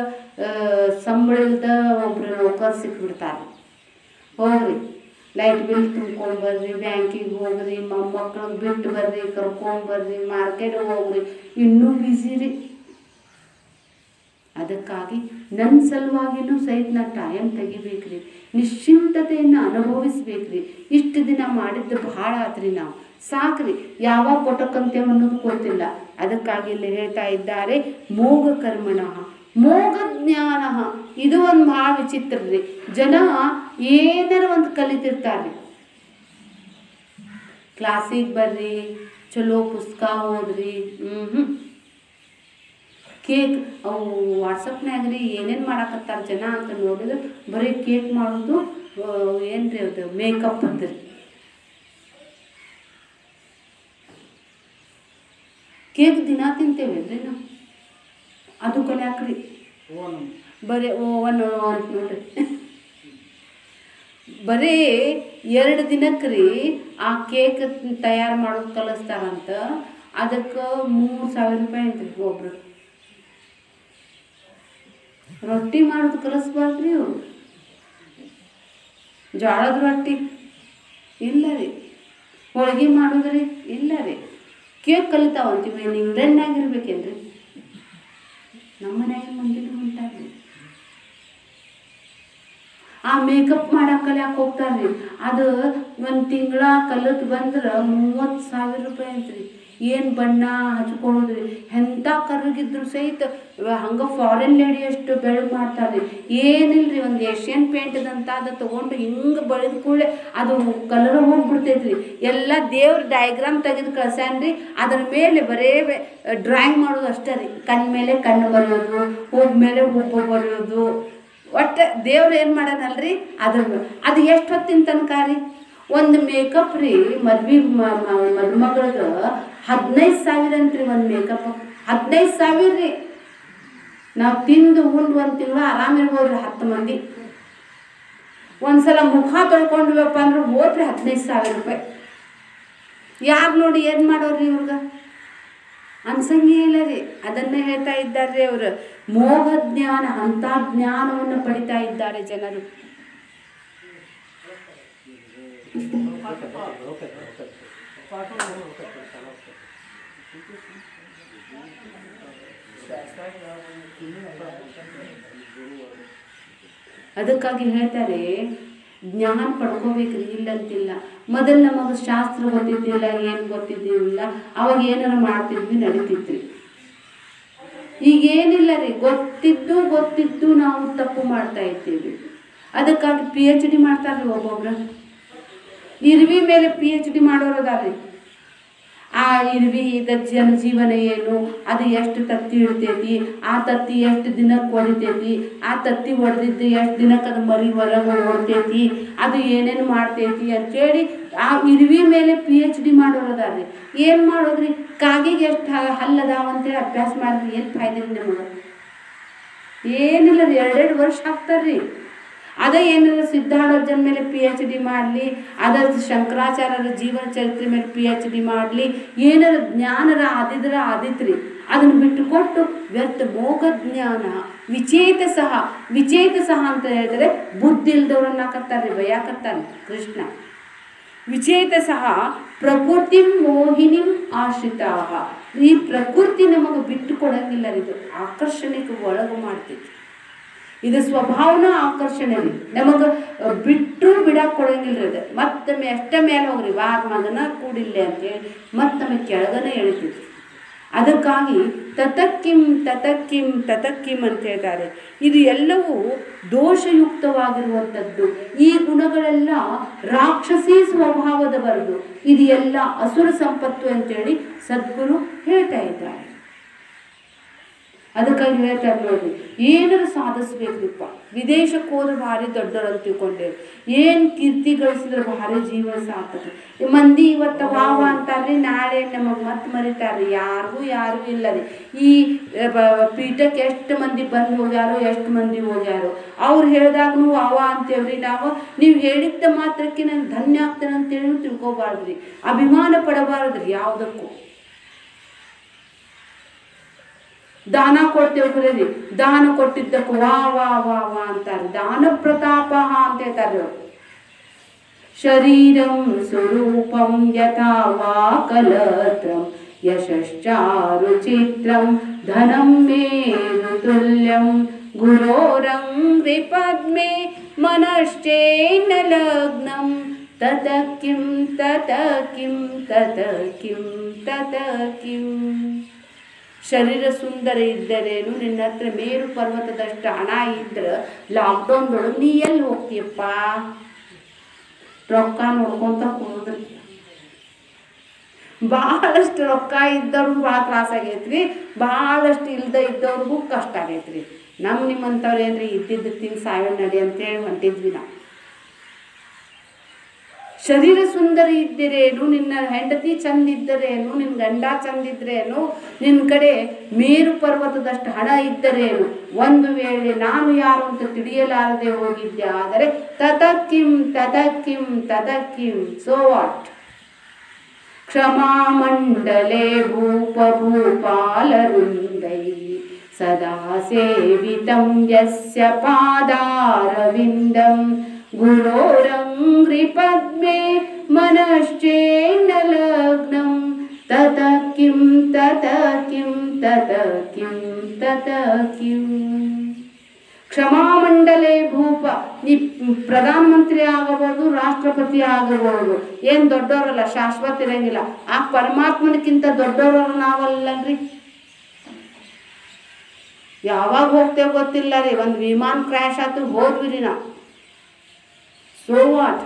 Speaker 1: ಸಂಬಳದ ಒಬ್ರು ನೌಕರ್ ಸಿಕ್ಬಿಡ್ತಾರೆ. ಹೋಗ್ರಿ ಲೈಟ್ ಬಿಲ್ ತುಂಬ್ಕೊಂಡ್ಬರ್ರಿ, ಬ್ಯಾಂಕಿಗೆ ಹೋಗ್ರಿ, ಮೊಮ್ಮಕ್ಳಿಗೆ ಬಿಟ್ಟು ಬರ್ರಿ, ಕರ್ಕೊಂಡ್ಬರ್ರಿ, ಮಾರ್ಕೆಟ್ಗೆ ಹೋಗ್ರಿ, ಇನ್ನೂ ಬ್ಯುಸಿ ರೀ. ಅದಕ್ಕಾಗಿ ನನ್ನ ಸಲುವಾಗಿನೂ ಸಹಿತ ನಾ ಟೈಮ್ ತೆಗಿಬೇಕ್ರಿ, ನಿಶ್ಚಿಂತತೆಯನ್ನು ಅನುಭವಿಸ್ಬೇಕ್ರಿ. ಇಷ್ಟು ದಿನ ಮಾಡಿದ್ದು ಭಾಳ ಆತ್ರಿ, ನಾವು ಸಾಕ್ರಿ, ಯಾವಾಗ ಕೊಟ್ಟಕ್ಕಂತೇವೆ ಅನ್ನೋದು ಗೊತ್ತಿಲ್ಲ. ಅದಕ್ಕಾಗಿ ಇಲ್ಲಿ ಹೇಳ್ತಾ ಇದ್ದಾರೆ ಮೋಘ ಕರ್ಮಣ ಮೋಘ ಜ್ಞಾನ. ಇದು ಒಂದು ಭಾಳ ವಿಚಿತ್ರ ರೀ. ಜನ ಏನಾರ ಒಂದು ಕಲಿತಿರ್ತಾರೆ. ಕ್ಲಾಸಿಗೆ ಬರ್ರಿ, ಚಲೋ ಪುಸ್ತಕ ಓದ್ರಿ, ಕೇಕ್ ಅವು ವಾಟ್ಸಪ್ನಾಗ ರೀ ಏನೇನು ಮಾಡಕತ್ತಾರೆ ಜನ ಅಂತ ನೋಡಿದ್ರೆ ಬರೀ ಕೇಕ್ ಮಾಡೋದು, ಏನ್ರಿ ಅದು ಮೇಕಪ್ ಅಂದ್ರಿ. ಕೇಕ್ ದಿನ ತಿಂತೇವೇನ್ರಿ ನಾವು? ಅದು ಕಲಿಯಾಕ್ರಿ ಬರೀ ಓವನ್ ಅಂತ ನೋಡ್ರಿ. ಬರೀ 2 ದಿನಕ್ಕೆ ರೀ ಆ ಕೇಕ್ ತಯಾರು ಮಾಡೋದು ಕಲಿಸ್ತಾರಂತ. ಅದಕ್ಕೆ 3000 ರೂಪಾಯಿ ಅಂತ್ರಿ ಒಬ್ರು. ರೊಟ್ಟಿ ಮಾಡೋದು ಕಲಿಸ್ಬಾರ್ದ್ರಿ ಅವರು. ಜೋಳದ ರೊಟ್ಟಿ ಇಲ್ಲ ರೀ, ಹೋಳಿಗೆ ಮಾಡೋದ್ರಿ ಇಲ್ಲ ರೀ. ಕೇಕ್ ಕಲಿತಾವಂತೀವಿ. ಇಂಗ್ಲೆಂಡ್ನಾಗ ಇರ್ಬೇಕೇನ್ರಿ? ನಮ್ಮ ಮನ್ಯಾಗ ಮಂದಿನೂ ಉಂಟಾರ್ರಿ. ಆ ಮೇಕಪ್ ಮಾಡಕ್ಕೆ ಕಲಿಯಾಕೆ ಹೋಗ್ತಾರ್ರಿ. ಅದು 1 ತಿಂಗಳ ಕಲಿತು ಬಂದ್ರೆ 30,000 ರೂಪಾಯಿ ಅಂತ್ರಿ. ಏನು ಬಣ್ಣ ಹಚ್ಕೊಳ್ಳೋದ್ರಿ. ಎಂಥ ಕರ್ರಗಿದ್ರು ಸಹಿತ ಹಂಗೆ ಫಾರಿನ್ ಲೇಡಿ ಅಷ್ಟು ಬೆಳಗ್ಗೆ ಮಾಡ್ತಾರೆ. ಏನಿಲ್ರಿ, ಒಂದು ಏಷ್ಯನ್ ಪೇಂಟ್ದಂತ ಅದು ತೊಗೊಂಡು ಹಿಂಗೆ ಬೆಳೆದ ಕೂಡಲೇ ಅದು ಕಲರ್ ಹೋಗ್ಬಿಡ್ತೈತ್ರಿ. ಎಲ್ಲ ದೇವ್ರ ಡಯಾಗ್ರಾಮ್ ತೆಗೆದು ಕಳ್ಸ್ಯಾನ್ರಿ. ಅದ್ರ ಮೇಲೆ ಬರೇ ಡ್ರಾಯಿಂಗ್ ಮಾಡೋದು ಅಷ್ಟೇ ರೀ. ಕಣ್ಣು ಮೇಲೆ ಕಣ್ಣು ಬರೆಯೋದು, ಹುಬ್ಬ ಮೇಲೆ ಹುಬ್ಬು ಬರೆಯೋದು. ಒಟ್ಟು ದೇವ್ರು ಏನು ಮಾಡೋಣಲ್ರಿ ಅದು ಎಷ್ಟು ಹೊತ್ತಿನ ತನಕ ರೀ? ಒಂದು ಮೇಕಪ್ ರೀ ಮದುಮಗಳಿಗೆ 15,000 ಅಂತ್ರಿ. ಒಂದು ಮೇಕಪ್ 15,000 ರೀ. ನಾವು ತಿಂದು ಉಂಡು 1 ತಿಂಗಳು ಆರಾಮಿರ್ಬೋದ್ರಿ 10 ಮಂದಿ. ಒಂದ್ಸಲ ಮುಖ ತೊಳ್ಕೊಂಡ್ವಪ್ಪ ಅಂದ್ರೆ ಹೋದ್ರಿ 15,000 ರೂಪಾಯಿ. ಯಾರು ನೋಡಿ ಏನು ಮಾಡೋರಿ ಇವ್ರಿಗೆ? ಅನ್ಸಂಗೇ ಇಲ್ಲ ರೀ. ಅದನ್ನೇ ಹೇಳ್ತಾ ಇದ್ದಾರೆ ಅವರು. ಮೋಹ ಜ್ಞಾನ, ಅಂಥ ಜ್ಞಾನವನ್ನು ಪಡಿತಾ ಇದ್ದಾರೆ ಜನರು. ಅದಕ್ಕಾಗಿ ಹೇಳ್ತಾರೆ ಜ್ಞಾನ ಪಡ್ಕೋಬೇಕ್ರಿ, ಇಲ್ಲಂತಿಲ್ಲ. ಮೊದಲು ನಮಗೆ ಶಾಸ್ತ್ರ ಗೊತ್ತಿದ್ದಿಲ್ಲ, ಏನು ಗೊತ್ತಿದ್ದಿಲ್ಲ, ಅವಾಗ ಏನಾರ ಮಾಡ್ತಿದ್ವಿ, ನಡೀತಿದ್ವಿ. ಈಗೇನಿಲ್ಲ ರೀ, ಗೊತ್ತಿದ್ದು ನಾವು ತಪ್ಪು ಮಾಡ್ತಾ ಇದ್ದೀವಿ. ಅದಕ್ಕಾಗಿ PhD ಮಾಡ್ತಾರ್ರಿ ಒಬ್ಬೊಬ್ರು. ಇರ್ವಿ ಮೇಲೆ PhD ಮಾಡೋರದಾರ್ರಿ. ಆ ಇರ್ವಿ ಜನಜೀವನ ಏನು, ಅದು ಎಷ್ಟು ತತ್ತಿ ಇಡ್ತೈತಿ, ಆ ತತ್ತಿ ಎಷ್ಟು ದಿನಕ್ಕೆ ಹೊಡಿತೈತಿ, ಆ ತತ್ತಿ ಹೊಡೆದಿದ್ದು ಎಷ್ಟು ದಿನಕ್ಕೆ ಅದು ಮರಿ ಹೊರಗೆ ಓಡ್ತೈತಿ, ಅದು ಏನೇನು ಮಾಡ್ತೈತಿ ಅಂತೇಳಿ ಆ ಇರ್ವಿ ಮೇಲೆ PhD ಮಾಡೋರದಾರ್ರಿ. ಏನು ಮಾಡೋದ್ರಿ, ಕಾಗಿಗೆ ಎಷ್ಟು ಹಲ್ಲದಾವ ಅಂತೇಳಿ ಅಭ್ಯಾಸ ಮಾಡಿದ್ರಿ, ಏನು ಫಾಯ್ದೆ ರೀ ನಮಗೆ? ಏನಿಲ್ಲ ರೀ, 2 ವರ್ಷ ಹಾಕ್ತಾರ್ರಿ. ಅದೇ ಏನಾದ್ರು ಸಿದ್ಧಾರ್ಥನ ಮೇಲೆ PhD ಮಾಡಲಿ, ಅದರ ಶಂಕರಾಚಾರ್ಯರ ಜೀವನ ಚರಿತ್ರೆ ಮೇಲೆ PhD ಮಾಡಲಿ, ಏನಾರು ಜ್ಞಾನರ ಆದಿತ್ರಿ. ಅದನ್ನು ಬಿಟ್ಟುಕೊಟ್ಟು ವ್ಯರ್ಥ ಮೋಗ ಜ್ಞಾನ ವಿಚೇತ ಸಹ ಅಂತ ಹೇಳಿದ್ರೆ ಬುದ್ಧಿ ಇಲ್ದವ್ರನ್ನ ಹಾಕತ್ತಾರೆ, ಭಯಾಕತ್ತಾನೆ ಕೃಷ್ಣ. ವಿಚೇತ ಸಹ ಪ್ರಕೃತಿ ಮೋಹಿನಿ ಆಶ್ರಿತಾ. ಈ ಪ್ರಕೃತಿ ನಮಗೆ ಬಿಟ್ಟು ಕೊಡಂಗಿಲ್ಲ, ಇದು ಆಕರ್ಷಣೆಗೆ ಒಳಗು ಮಾಡ್ತೈತಿ. ಇದು ಸ್ವಭಾವನ ಆಕರ್ಷಣೆ ರೀ, ನಮಗೆ ಬಿಟ್ಟು ಬಿಡಕ್ಕೆ ಕೊಡಂಗಿಲ್ಲ ಇದು. ಮತ್ತೊಮ್ಮೆ ಎಷ್ಟ ಮೇಲೆ ಹೋಗ್ರಿ, ವಾರ ಮಗನ ಕೂಡಿಲ್ಲ ಅಂತೇಳಿ ಮತ್ತೊಮ್ಮೆ ಕೆಳಗನೆ ಎಳಿತೈತಿ. ಅದಕ್ಕಾಗಿ ತತಕ್ಕಿಂ ಅಂತ ಹೇಳ್ತಾರೆ. ಇದು ಎಲ್ಲವೂ ದೋಷಯುಕ್ತವಾಗಿರುವಂಥದ್ದು. ಈ ಗುಣಗಳೆಲ್ಲ ರಾಕ್ಷಸಿ ಸ್ವಭಾವದವರದು, ಇದು ಎಲ್ಲ ಅಸುರ ಸಂಪತ್ತು ಅಂತೇಳಿ ಸದ್ಗುರು ಹೇಳ್ತಾ ಇದ್ದಾರೆ. ಅದಕ್ಕಾಗಿ ಹೇಳ್ತಾರೆ ನೋಡ್ರಿ, ಏನಾರು ಸಾಧಿಸ್ಬೇಕ್ರಿಪ್ಪ. ವಿದೇಶಕ್ಕೆ ಹೋದ್ರೆ ಭಾರಿ ದೊಡ್ಡವರಂತ ತಿಳ್ಕೊಂಡೇವೆ, ಏನು ಕೀರ್ತಿ ಗಳಿಸಿದ್ರೆ ಭಾರಿ ಜೀವನ ಸಾರ್ಥಕ. ಮಂದಿ ಇವತ್ತು ವಾವ ಅಂತಾರ್ರಿ, ನಾಳೆ ನಮಗೆ ಮತ್ತೆ ಮರಿತಾರ್ರಿ. ಯಾರಿಗೂ ಇಲ್ಲ ರೀ. ಈ ಪೀಠಕ್ಕೆ ಎಷ್ಟು ಮಂದಿ ಬಂದು ಹೋಗ್ಯಾರೋ, ಎಷ್ಟು ಮಂದಿ ಹೋಗ್ಯಾರೋ, ಅವ್ರು ಹೇಳಿದಾಗೂ ವಾವ ಅಂತೇವ್ರಿ ನಾವು. ನೀವು ಹೇಳಿದ್ದ ಮಾತ್ರಕ್ಕೆ ನಾನು ಧನ್ಯ ಆಗ್ತೇನೆ ಅಂತೇಳಿ ತಿಳ್ಕೊಬಾರ್ದ್ರಿ, ಅಭಿಮಾನ ಪಡಬಾರ್ದ್ರಿ ಯಾವುದಕ್ಕೂ. ದಾನ ಕೊಡ್ತೇವೆ ಖರೀ, ದಾನ ಕೊಟ್ಟಿದ್ದಕ್ಕೆ ವಾ ವಾ ವಾ ವಾ ಅಂತಾರೆ. ದಾನ ಪ್ರತಾಪ ಅಂತ ಹೇಳ್ತಾರೆ. ಶರೀರಂ ಸ್ವರೂಪಂ ಯಥಾ ವಾ ಕಲತ್ರಂ ಯಶಶ್ಚಾರು ಚಿತ್ರಂ ಧನಂ ಮೇರು ತುಲ್ಯಂ ಗುರೋರಂಗ್ರಿ ಪದ್ಮೆ ಮನಶ್ಚೇನ ಲಗ್ನಂ ತತ ಕಿಂ ತತ ಕಿಂ ತತ ಕಿಂ ತತ ಕಿಂ. ಶರೀರ ಸುಂದರ ಇದ್ದರೇನು, ನಿನ್ನ ಹತ್ರ ಮೇರು ಪರ್ವತದಷ್ಟು ಹಣ ಇದ್ರೆ ಲಾಕ್ಡೌನ್ದೊಳಗೆ ನೀ ಎಲ್ಲಿ ಹೋಗ್ತೀಯಪ್ಪ? ರೊಕ್ಕ ನೋಡ್ಕೊಂತ ಕೂದ್ರಿ. ಭಾಳಷ್ಟು ರೊಕ್ಕ ಇದ್ದವ್ರಿಗೂ ಭಾಳ ತ್ರಾಸ ಆಗೈತ್ರಿ, ಭಾಳಷ್ಟು ಇಲ್ಲದೆ ಇದ್ದವ್ರಿಗೂ ಕಷ್ಟ ಆಗೈತ್ರಿ. ನಿಮ್ಮಂಥವ್ರು ಏನ್ರಿ ಇದ್ದಿದ್ದು ತಿಂದು ಸಾಯೋ ನಡಿ ಅಂತೇಳಿ ಹೊಂಟಿದ್ವಿ ನಾವು. ಶರೀರ ಸುಂದರ ಇದ್ದಿರೇನು, ನಿನ್ನ ಹೆಂಡತಿ ಚಂದ ಇದ್ದರೇನು, ನಿನ್ನ ಗಂಡ ಚಂದ ಇದ್ರೇನು, ನಿನ್ನ ಕಡೆ ಮೇರು ಪರ್ವತದಷ್ಟು ಹಣ ಇದ್ದರೇನು, ಒಂದು ವೇಳೆ ನಾನು ಯಾರು ಅಂತ ತಿಳಿಯಲಾರದೆ ಹೋಗಿದ್ದೆ ಆದರೆ ತತಕ್ಕಿಂ ತತಕ್ಕಿಂ ತತಕ್ಕಿಂ. So what? ಕ್ಷಮಾ ಮಂಡಲೆ ಭೂಪಾಲವೃಂದೈ ಸದಾ ಸೇವಿತಂ ಯಸ್ಯ ಪಾದಾರವಿಂದಂ ಗುರೋರಂಗ್ರಿ ಪದ್ಮೆ ಮನಶ್ಚೇನ ಲಗ್ನಂ ತತ ಕಿಂ ತತ ಕಿಂ ತತ ಕಿಂ ತತ ಕಿಂ. ಕ್ಷಮಾಮಂಡಲೆ ಭೂಪ. ನೀ ಪ್ರಧಾನಮಂತ್ರಿ ಆಗಬಹುದು, ರಾಷ್ಟ್ರಪತಿ ಆಗಬಹುದು, ಏನು ದೊಡ್ಡವರಲ್ಲ, ಶಾಶ್ವತ ಇರಂಗಿಲ್ಲ. ಆ ಪರಮಾತ್ಮನಕ್ಕಿಂತ ದೊಡ್ಡವರಲ್ಲ ನಾವಲ್ಲನ್ರಿ. ಯಾವಾಗ ಹೋಗ್ತೇವೆ ಗೊತ್ತಿಲ್ಲ ರೀ. ಒಂದು ವಿಮಾನ ಕ್ರ್ಯಾಶ್ ಆಯ್ತು, ಹೋದ್ವಿ ರೀ ನಾವು. So what?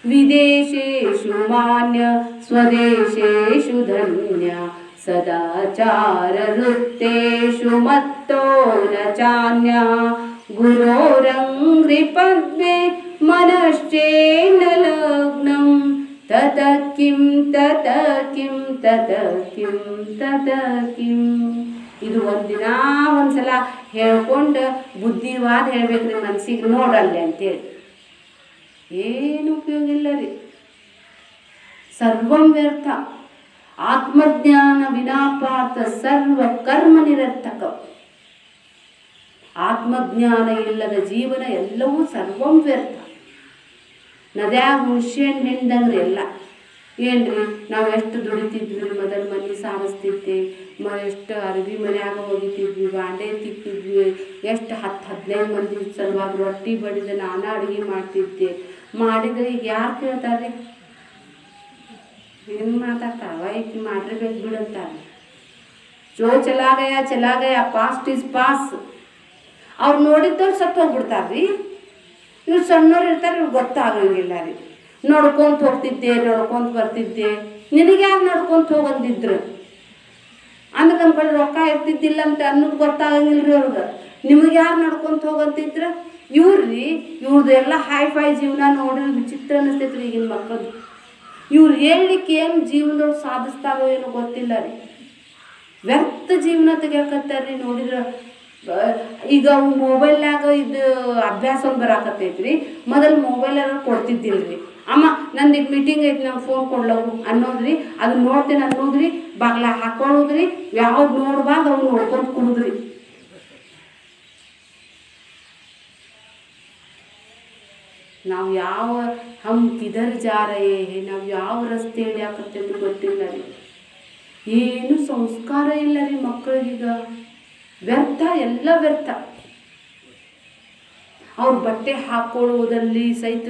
Speaker 1: ವಿದೇಶೇಷು ಮಾನ್ಯ ಸ್ವದೇಶೇಷು ಧನ್ಯ ಸದಾಚಾರ ವೃತ್ತೇಷು ಮತ್ತೋ ನ ಚಾನ್ಯ ಗುರೋರಂಗ್ರಿ ಪದ್ಮೆ ಮನಶ್ಚೇನ ಲಗ್ನಂ ತತ ಕಿಂ ತತ ಕಿಂ ತತ ಕಿಂ ತತ ಕಿಂ. ಇದು ಒಂದಿನ ಒಂದ್ಸಲ ಹೇಳ್ಕೊಂಡು ಬುದ್ಧಿವಾದ ಹೇಳ್ಬೇಕ್ರಿ ಮನ್ಸಿಗೆ, ನೋಡಲ್ಲ ಅಂತೇಳಿ. ಏನು ಉಪಯೋಗ ಇಲ್ಲ ರೀ. ಸರ್ವಂ ವ್ಯರ್ಥ. ಆತ್ಮಜ್ಞಾನ ವಿನಾಪಾರ್ಥ ಸರ್ವ ಕರ್ಮ ನಿರರ್ಥಕ. ಆತ್ಮಜ್ಞಾನ ಇಲ್ಲದ ಜೀವನ ಎಲ್ಲವೂ ಸರ್ವಂ ವ್ಯರ್ಥ. ನದ್ಯಾಗ ಹುಣ್ಸೆಹಣ್ಣು ಹಿಂದಂಗ್ರಿ ಎಲ್ಲ. ಏನ್ರಿ ನಾವು ಎಷ್ಟು ದುಡಿತಿದ್ವಿ ಮೊದಲು ಮನೆ ಸಾರಿಸ್ತಿದ್ದೆ, ಎಷ್ಟು ಅರ್ಬಿ ಮನ್ಯಾಗ ಹೋಗಿತಿದ್ವಿ, ಬಾಂಡೆ ತಿಕ್ತಿದ್ವಿ, ಎಷ್ಟು 10-15 ಮಂದಿ ಸಲುವಾಗಿ ರೊಟ್ಟಿ ಬಡಿದ ನಾನು ಅಡುಗೆ ಮಾಡ್ತಿದ್ದೆ. ಮಾಡಿದ್ರೆ ಈಗ ಯಾರು ಕೇಳ್ತಾರೆ? ಏನು ಮಾತಾಡ್ತಾವ ಈಕಿ ಮಾಡಿರ್ಬೇಕು ಬಿಡಂತಾರೆ. ಜೋ ಚಲಾ ಗಯ ಪಾಸ್ಟ್ ಇಸ್ ಪಾಸ್. ಅವ್ರು ನೋಡಿದ್ದವ್ರು ಸತ್ತು ಹೋಗ್ಬಿಡ್ತಾರ್ರಿ. ಇವ್ರು ಸಣ್ಣವ್ರು ಇರ್ತಾರೆ, ಇವ್ರು ಗೊತ್ತಾಗಂಗಿಲ್ಲ ರೀ. ನೋಡ್ಕೊಂತ ಹೋಗ್ತಿದ್ದೆ, ನೋಡ್ಕೊಂತ ಬರ್ತಿದ್ದೆ. ನಿನಗೆ ಯಾರು ನೋಡ್ಕೊಂತ ಹೋಗಂದಿದ್ರು ಅಂದ್ರೆ ನಮ್ಮ ಕಡೆ ರೊಕ್ಕ ಇರ್ತಿದ್ದಿಲ್ಲ ಅಂತ ಅನ್ನೋದು ಗೊತ್ತಾಗಂಗಿಲ್ಲ ರೀ ಅವ್ರಿಗೆ. ನಿಮಗೆ ಯಾರು ನಡ್ಕೊಂತ ಹೋಗಂತಿದ್ರು? ಇವ್ರಿ ಇವ್ರದ್ದು ಎಲ್ಲ ಹೈ-ಫೈ ಜೀವನ ನೋಡಿ ವಿಚಿತ್ರ ಅನ್ನಿಸ್ತೈತ್ರಿ ಈಗಿನ ಮಕ್ಕಳು. ಇವ್ರು ಹೇಳಲಿಕ್ಕೆ ಏನು ಜೀವನದೊಳಗೆ ಸಾಧಿಸ್ತಾರೋ ಏನೋ ಗೊತ್ತಿಲ್ಲ ರೀ. ವ್ಯರ್ಥ ಜೀವನ ತೆಗಿಯಕತ್ತಾರ್ರಿ. ನೋಡಿದ್ರೆ ಈಗ ಮೊಬೈಲ್ನಾಗ ಇದು ಅಭ್ಯಾಸ ಒಂದು ಬರಾಕತ್ತೈತ್ರಿ. ಮೊದಲು ಮೊಬೈಲ್ ಕೊಡ್ತಿದ್ದಿಲ್ಲ ರೀ. ಅಮ್ಮ ನಂದು ಈಗ ಮೀಟಿಂಗ್ ಐತಿ, ನಂಗೆ ಫೋನ್ ಕೊಡ್ಲವು ಅನ್ನೋದ್ರಿ. ಅದನ್ನ ನೋಡ್ತೇನೆ ಅನ್ನೋದ್ರಿ, ಬಾಗ್ಲ ಹಾಕೊಳ್ಳೋದ್ರಿ, ಯಾವ್ದು ನೋಡ್ಬಾರ್ದು ಅವ್ನು ನೋಡ್ಕೊಂತ ಕುಡುದ್ರಿ. ನಾವು ಯಾವ ಹಮ್ ಕಿಧರ್ ಜಾ ರಹೇ ಹೇ, ನಾವು ಯಾವ ರಸ್ತೆ ಹಿಡಿಯಾಕತ್ತೇನು ಗೊತ್ತಿಲ್ಲ ರೀ. ಏನು ಸಂಸ್ಕಾರ ಇಲ್ಲ ರೀ ಮಕ್ಕಳಿಗೀಗ. ವ್ಯರ್ಥ, ಎಲ್ಲ ವ್ಯರ್ಥ. ಅವ್ರ ಬಟ್ಟೆ ಹಾಕೊಳ್ಳುವುದಲ್ಲಿ ಸಹಿತ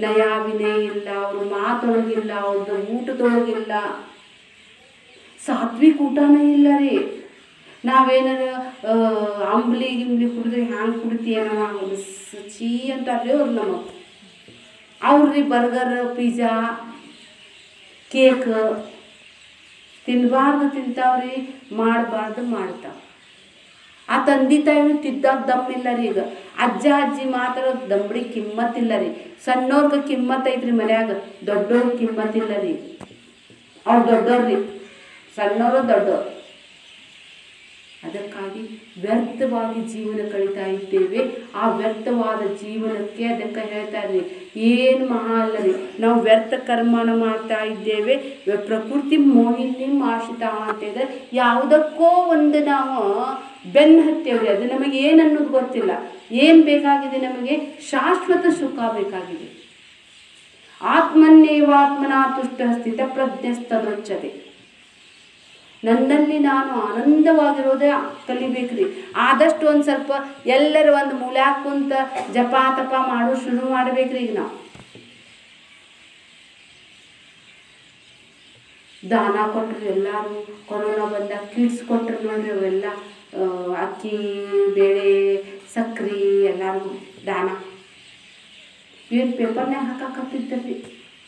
Speaker 1: ನಯ ವಿನಯ ಇಲ್ಲ, ಅವ್ರ ಮಾತೊಳಗಿಲ್ಲ, ಅವ್ರದ್ದು ಊಟದೊಳಗಿಲ್ಲ, ಸಾತ್ವಿಕ ಊಟನೇ ಇಲ್ಲ ರೀ. ನಾವೇನಾರ ಅಂಬ್ಲಿ ಗಿಂಬ್ಲಿ ಕುಡಿದ್ರೆ ಹ್ಯಾಂಗೆ ಕುಡಿತೀಯನವ ಚೀ ಅಂತಾರ್ರಿ ಅವ್ರು ನಮಗೆ. ಅವ್ರಿ ಬರ್ಗರ್, ಪಿಜ್ಜಾ, ಕೇಕ್ ತಿನ್ನಬಾರ್ದು ತಿಂತಾವ್ರಿ, ಮಾಡಬಾರ್ದು ಮಾಡ್ತಾವ. ಆ ತಂದೆ ತಾಯಿನೂ ತಿದ್ದಾಗ ದಮ್ಮಿಲ್ಲ ರೀ. ಈಗ ಅಜ್ಜ ಅಜ್ಜಿ ಮಾತ್ರ ದಮ್ಮಡಿ ಕಿಮ್ಮತ್ತಿಲ್ಲ ರೀ. ಸಣ್ಣವ್ರಿಗೆ ಕಿಮ್ಮತ್ ಐತ್ರಿ ಮನ್ಯಾಗ, ದೊಡ್ಡವ್ರಿಗೆ ಕಿಮ್ಮತ್ತಿಲ್ಲ ರೀ. ಅವ್ರು ದೊಡ್ಡವ್ರಿ, ಸಣ್ಣವರು ದೊಡ್ಡವ್ರು. ಅದಕ್ಕಾಗಿ ವ್ಯರ್ಥವಾಗಿ ಜೀವನ ಕಳೀತಾ ಇದ್ದೇವೆ. ಆ ವ್ಯರ್ಥವಾದ ಜೀವನಕ್ಕೆ ಅದಕ್ಕೆ ಹೇಳ್ತಾರೆ ಏನು ಮಹಾ ಅಲ್ಲ ರೀ. ನಾವು ವ್ಯರ್ಥ ಕರ್ಮನ ಮಾಡ್ತಾ ಇದ್ದೇವೆ. ಪ್ರಕೃತಿ ಮೋಹಿನಿ ಆಶ್ರಿತ ಅಂತೇಳಿದ್ರೆ ಯಾವುದಕ್ಕೋ ಒಂದು ನಾವು ಬೆನ್ನು ಹತ್ತೇವ್ರಿ. ಅದು ನಮಗೆ ಏನು ಅನ್ನೋದು ಗೊತ್ತಿಲ್ಲ. ಏನು ಬೇಕಾಗಿದೆ? ನಮಗೆ ಶಾಶ್ವತ ಸುಖ ಬೇಕಾಗಿದೆ. ಆತ್ಮನ್ನೇವಾತ್ಮನ ತುಷ್ಟ ಸ್ಥಿತ ಪ್ರಜ್ಞಸ್ತದೊಚ್ಚತೆ. ನನ್ನಲ್ಲಿ ನಾನು ಆನಂದವಾಗಿರೋದೇ ಕಲಿಬೇಕ್ರಿ. ಆದಷ್ಟು ಒಂದು ಸ್ವಲ್ಪ ಎಲ್ಲರೂ ಒಂದು ಮೂಲ್ಯಾಗ ಕುಂತ ಜಪ ತಪ ಮಾಡೋ ಶುರು ಮಾಡ್ಬೇಕ್ರಿ. ಈಗ ನಾವು ದಾನ ಕೊಟ್ಟರು ಎಲ್ಲರೂ. ಕೊರೋನಾ ಬಂದಾಗ ಕಿಟ್ಸ್ ಕೊಟ್ಟರು ನೋಡ್ರಿ, ಅವೆಲ್ಲ ಅಕ್ಕಿ, ಬೇಳೆ, ಸಕ್ರೆ ಎಲ್ಲರೂ ದಾನ. ಏನು ಪೇಪರ್ನಾಗ ಹಾಕಾಕತ್ತಿದ್ದರಿ.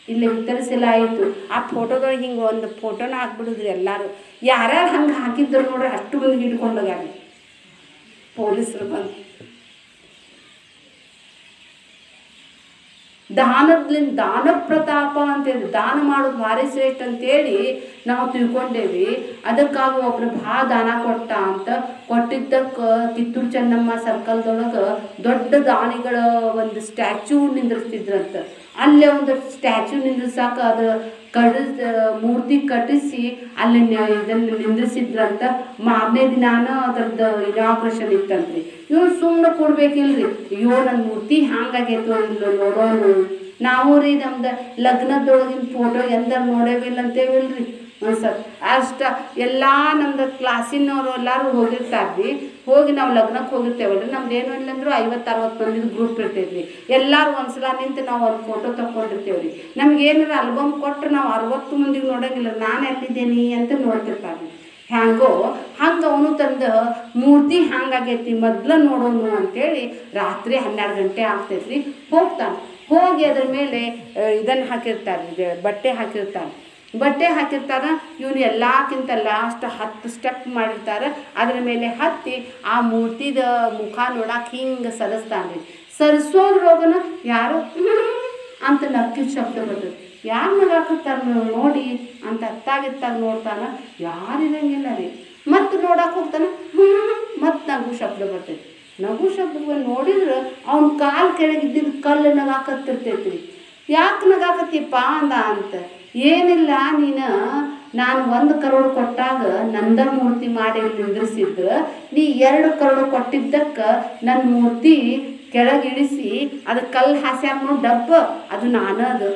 Speaker 1: ಇಲ್ಲಿ ವಿತರಿಸೆಲ್ಲ ಆಯಿತು. ಆ ಫೋಟೋದೊಳಗೆ ಹಿಂಗೆ ಒಂದು ಫೋಟೋನ ಹಾಕ್ಬಿಡುದ್ರಿ ಎಲ್ಲರೂ. ಯಾರ್ಯಾರು ಹಂಗೆ ಹಾಕಿದ್ರು ನೋಡ್ರಿ ಅಷ್ಟು ಮಂದಿ ಹಿಡ್ಕೊಂಡೋಗ್ಯಾರ ಪೊಲೀಸರು ಬಂದು. ದಾನ ಪ್ರತಾಪ ಅಂತೇಳಿ ದಾನ ಮಾಡೋದು ಭಾರಿ ಶ್ರೇಷ್ಠ ಅಂತೇಳಿ ನಾವು ತಿಳ್ಕೊಂಡೇವಿ. ಅದಕ್ಕಾಗಿ ಒಬ್ರು ಭಾಳ ದಾನ ಕೊಟ್ಟ ಅಂತ ಕೊಟ್ಟಿದ್ದಕ್ಕೆ ಕಿತ್ತೂರು ಚೆನ್ನಮ್ಮ ಸರ್ಕಲ್ದೊಳಗೆ ದೊಡ್ಡ ದಾನಿಗಳ ಒಂದು ಸ್ಟ್ಯಾಚ್ಯೂ ನಿಂದ್ರಿಸ್ತಿದ್ರಂತ. ಅಲ್ಲೇ ಒಂದು ಸ್ಟ್ಯಾಚ್ಯೂ ನಿಂದ್ರಿಸಾಕ ಅದು ಮೂರ್ತಿ ಕಟ್ಟಿಸಿ ಅಲ್ಲಿ ಇದನ್ನು ನಿಂದ್ರಿಸಿದ್ರಂತ. ಮಾರನೇ ದಿನಾನ ಅದ್ರದ್ದು ಇನಾಗ್ರೇಷನ್ ಇತ್ತಂತ್ರಿ. ಇವ್ರು ಸುಮ್ಮನೆ ಕೊಡ್ಬೇಕಿಲ್ರಿ. ಅಯ್ಯೋ ನನ್ನ ಮೂರ್ತಿ ಹ್ಯಾಂಗಾಗೈತೋ ಇಲ್ಲೋ ನೋಡೋನು. ನಾವು ರೀ ನಮ್ದು ಲಗ್ನದೊಳಗಿನ ಫೋಟೋ ಎಂದಾರು ನೋಡೇವಿಲ್ಲ ಅಂತೇವಿಲ್ರಿ ಸರ್. ಅಷ್ಟು ಎಲ್ಲ ನಮ್ದು ಕ್ಲಾಸಿನವರು ಎಲ್ಲರೂ ಹೋಗಿರ್ತಾರ್ರಿ. ಹೋಗಿ ನಾವು ಲಗ್ನಕ್ಕೆ ಹೋಗಿರ್ತೇವಲ್ರಿ. ನಮ್ದು ಏನು ಇಲ್ಲಂದ್ರೂ 50-60 ಮಂದಿದು ಗ್ರೂಪ್ ಇರ್ತೈತ್ರಿ. ಎಲ್ಲರೂ ಒಂದ್ಸಲ ನಿಂತು ನಾವು ಒಂದು ಫೋಟೋ ತಗೊಂಡಿರ್ತೇವ್ರಿ. ನಮ್ಗೇನಾರ ಆಲ್ಬಮ್ ಕೊಟ್ಟರೆ ನಾವು 60 ಮಂದಿಗೆ ನೋಡೋಂಗಿಲ್ಲ. ನಾನು ಎಲ್ಲಿದ್ದೇನೆ ಅಂತ ನೋಡ್ತಿರ್ತಾರೆ. ಹ್ಯಾಂಗೋ ಹಂಗೆ ಅವನು ತಂದು ಮೂರ್ತಿ ಹ್ಯಾಂಗಾಗೈತಿ ಮೊದಲು ನೋಡೋನು ಅಂತೇಳಿ ರಾತ್ರಿ 12 ಗಂಟೆ ಆಗ್ತೈತ್ರಿ. ಹೋಗ್ತಾನೆ. ಹೋಗಿ ಅದ್ರ ಮೇಲೆ ಇದನ್ನು ಹಾಕಿರ್ತಾರೆ, ಬಟ್ಟೆ ಹಾಕಿರ್ತಾರೆ. ಇವನು ಎಲ್ಲಕ್ಕಿಂತ ಲಾಸ್ಟ್ 10 ಸ್ಟೆಪ್ ಮಾಡಿರ್ತಾರೆ. ಅದ್ರ ಮೇಲೆ ಹತ್ತಿ ಆ ಮೂರ್ತಿದ ಮುಖ ನೋಡಕ್ಕೆ ಹಿಂಗೆ ಸರಿಸ್ತಾನೆ. ಸರಿಸೋದ್ರೋಗನ ಯಾರು ಅಂತ ನಕ್ಕಿದ ಶಬ್ದ ಬರ್ತದೆ. ಯಾರು ನಗಾಕತ್ತಾರೆ ನೋಡಿ ಅಂತ ಅತ್ತಾಗಿತ್ತಾಗ ನೋಡ್ತಾನೆ. ಯಾರಿರಂಗಿಲ್ಲ ರೀ. ಮತ್ತು ನೋಡಕ್ಕೆ ಹೋಗ್ತಾನೆ, ಮತ್ತು ನಗು ಶಬ್ದ ಬರ್ತೈತಿ. ನಗು ಶಬ್ದ ನೋಡಿದ್ರೆ ಅವ್ನ ಕಾಲು ಕೆಳಗಿದ್ದಿದ್ದು ಕಲ್ಲು ನಗಾಕತ್ತಿರ್ತೈತಿ. ಯಾಕೆ ನಗಾಕತ್ತಿಪ್ಪ ಅಂತ. ಏನಿಲ್ಲ, ನಾನು 1 ಕರೋಡ್ ಕೊಟ್ಟಾಗ ನಂದ ಮೂರ್ತಿ ಮಾಡಿ ನಿಂದ್ರಿಸಿದ್ದು, ನೀ 2 ಕರೋಡ್ ಕೊಟ್ಟಿದ್ದಕ್ಕೆ ನನ್ನ ಮೂರ್ತಿ ಕೆಳಗಿಳಿಸಿ ಅದು ಕಲ್ಲು ಹಾಸ್ಯಾಗ ನೋಡಿ ಡಬ್ಬ ಅದು ನಾನು. ಅದು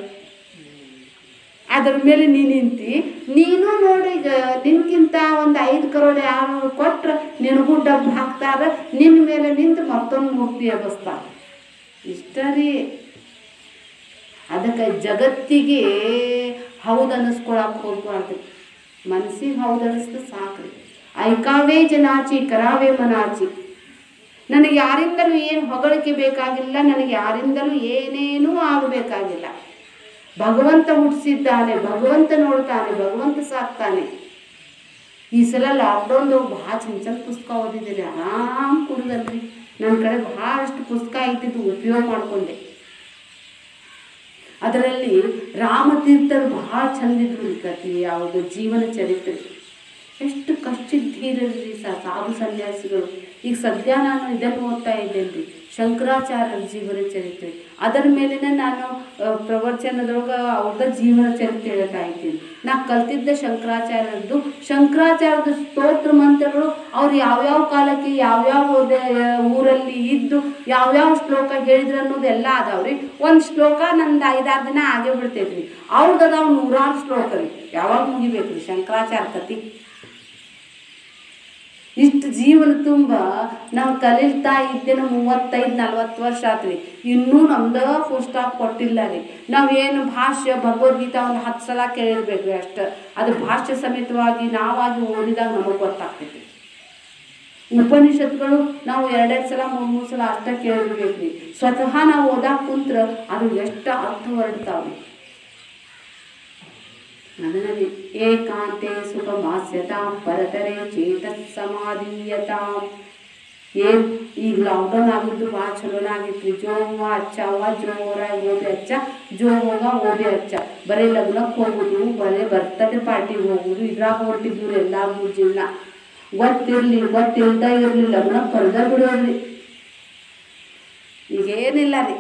Speaker 1: ಅದ್ರ ಮೇಲೆ ನೀನು ನಿಂತು ನೀನು ನೋಡಿ, ಈಗ ನಿನ್ಗಿಂತ ಒಂದು 5 ಕರೋಡ್ ಯಾರು ಕೊಟ್ರೆ ನಿನಗೂ ಡಬ್ಬು ಹಾಕ್ತಾರೆ, ನಿನ್ನ ಮೇಲೆ ನಿಂತು ಮತ್ತೊಂದು ಮೂರ್ತಿ ಎಬ್ಬಿಸ್ತಾರೆ. ಇಷ್ಟ ರೀ. ಅದಕ್ಕೆ ಜಗತ್ತಿಗೆ ಹೌದು ಅನ್ನಿಸ್ಕೊಳಕ್ಕೆ ಹೋಗ್ಬಾರ್ದು, ಮನಸ್ಸಿಗೆ ಹೌದು ಅನ್ನಿಸ್ತು ಸಾಕ್ರಿ. ಐಕಾವೇ ಜನಾಚಿ ಕರಾವೇ ಮನಾಚಿ. ನನಗೆ ಯಾರಿಂದಲೂ ಏನು ಹೊಗಳಿಕೆ ಬೇಕಾಗಿಲ್ಲ, ನನಗೆ ಯಾರಿಂದಲೂ ಏನೇನೂ ಆಗಬೇಕಾಗಿಲ್ಲ. ಭಗವಂತ ಹುಟ್ಟಿಸಿದ್ದಾನೆ, ಭಗವಂತ ನೋಡ್ತಾನೆ, ಭಗವಂತ ಸಾಕ್ತಾನೆ. ಈ ಸಲ ಲಾಕ್ಡೌನ್ದು ಭಾಳ ಚಂದ ಪುಸ್ತಕ ಓದಿದ್ದೀರಿ, ಆರಾಮ್ ಕುಡ್ದಲ್ರಿ. ನನ್ನ ಕಡೆ ಭಾಳಷ್ಟು ಪುಸ್ತಕ ಇದ್ದಿದ್ದು ಉಪಯೋಗ ಮಾಡ್ಕೊಂಡೆ. ಅದರಲ್ಲಿ ರಾಮತೀರ್ಥರು ಭಾಳ ಚಂದಿದ್ರು ಕಥೆ, ಯಾವುದು ಜೀವನ ಚರಿತ್ರೆ. ಎಷ್ಟು ಕಷ್ಟದ್ದೀರಲ್ರಿ ಸಾಧು ಸನ್ಯಾಸಿಗಳು. ಈಗ ಸದ್ಯ ನಾನು ಇದನ್ನು ಓದ್ತಾ ಇದ್ದೇನೆ ರೀ, ಶಂಕರಾಚಾರ್ಯರ ಜೀವನ ಚರಿತ್ರೆ. ಅದರ ಮೇಲಿನ ನಾನು ಪ್ರವಚನದೊಳಗೆ ಅವ್ರದ ಜೀವನ ಚರಿತ್ರೆ ಹೇಳ್ತಾ ಇದ್ದೀನಿ. ನಾ ಕಲ್ತಿದ್ದ ಶಂಕರಾಚಾರ್ಯದ ಸ್ತೋತ್ರ ಮಂತ್ರಗಳು ಅವ್ರು ಯಾವ್ಯಾವ ಕಾಲಕ್ಕೆ ಯಾವ್ಯಾವ ಊರಲ್ಲಿ ಇದ್ದು ಯಾವ್ಯಾವ ಶ್ಲೋಕ ಹೇಳಿದ್ರು ಅನ್ನೋದೆಲ್ಲ ಅದಾವ್ರಿ. ಒಂದು ಶ್ಲೋಕ ನಂದು 5-6 ದಿನ ಆಗೇ ಬಿಡ್ತೈತ್ರಿ. ಅವ್ರದ್ದು ಅದಾವ 100 ಶ್ಲೋಕ ರೀ. ಯಾವಾಗ ಮುಗಿಬೇಕ್ರಿ ಶಂಕರಾಚಾರ್ಯ ಕಥೆ? ಇಷ್ಟು ಜೀವನ ತುಂಬ ನಾವು ಕಲಿತಾ ಇದ್ದೇನೆ. 35-40 ವರ್ಷ ಆತ್ರಿ, ಇನ್ನೂ ನಮ್ದು ಫುಲ್ ಸ್ಟಾಪ್ ಕೊಟ್ಟಿಲ್ಲ ರೀ. ನಾವೇನು ಭಾಷ್ಯ ಭಗವದ್ಗೀತಾ ಒಂದು 10 ಸಲ ಕೇಳಿರ್ಬೇಕು ಅಷ್ಟು. ಅದು ಭಾಷ್ಯ ಸಮೇತವಾಗಿ ನಾವಾಗಿ ಓದಿದಾಗ ನಮಗೆ ಗೊತ್ತಾಗ್ತೈತಿ. ಉಪನಿಷತ್ಗಳು ನಾವು 2 ಸಲ 3 ಸಲ ಅಷ್ಟೇ ಕೇಳಿರ್ಬೇಕ್ರಿ. ಸ್ವತಃ ನಾವು ಓದಾಕ ಕುಂತ್ರ ಅದು ಎಷ್ಟು ಅರ್ಥ ಹೊರಡ್ತಾವೆ. ಅದರಲ್ಲಿ ಏಕಾಂತೆ ಸುಖಮಾಸ್ಯತಾಂ ಪರತರೆ ಚೇತಸ್ ಸಮಾಧೀಯತಾಂ. ಏನು ಈಗ ಲಾಕ್ಡೌನ್ ಆಗಿದ್ದು ಭಾಳ ಚಲೋನ ಆಗಿತ್ತು. ಜೋ ಹೋಗ ಹಚ್ಚವ, ಜೋ ಹೊರಾಗ ಓದಿ ಹಚ್ಚ, ಜೋ ಹೋಗ ಓದಿ ಹಚ್ಚ. ಬರೀ ಲಗ್ನಕ್ಕೆ ಹೋಗೋದು, ಬರೀ ಬರ್ತಡೇ ಪಾರ್ಟಿಗೆ ಹೋಗೋದು, ಇದ್ರಾಗ ಹೊರಟಿದ್ರು ಎಲ್ಲರಿಗೂ ಜೀವನ. ಗೊತ್ತಿಲ್ದ ಇರಲಿ, ಲಗ್ನಕ್ಕೆ ಕರೆದ ಬಿಡೋದ್ರಿ. ಈಗೇನಿಲ್ಲ ರೀ,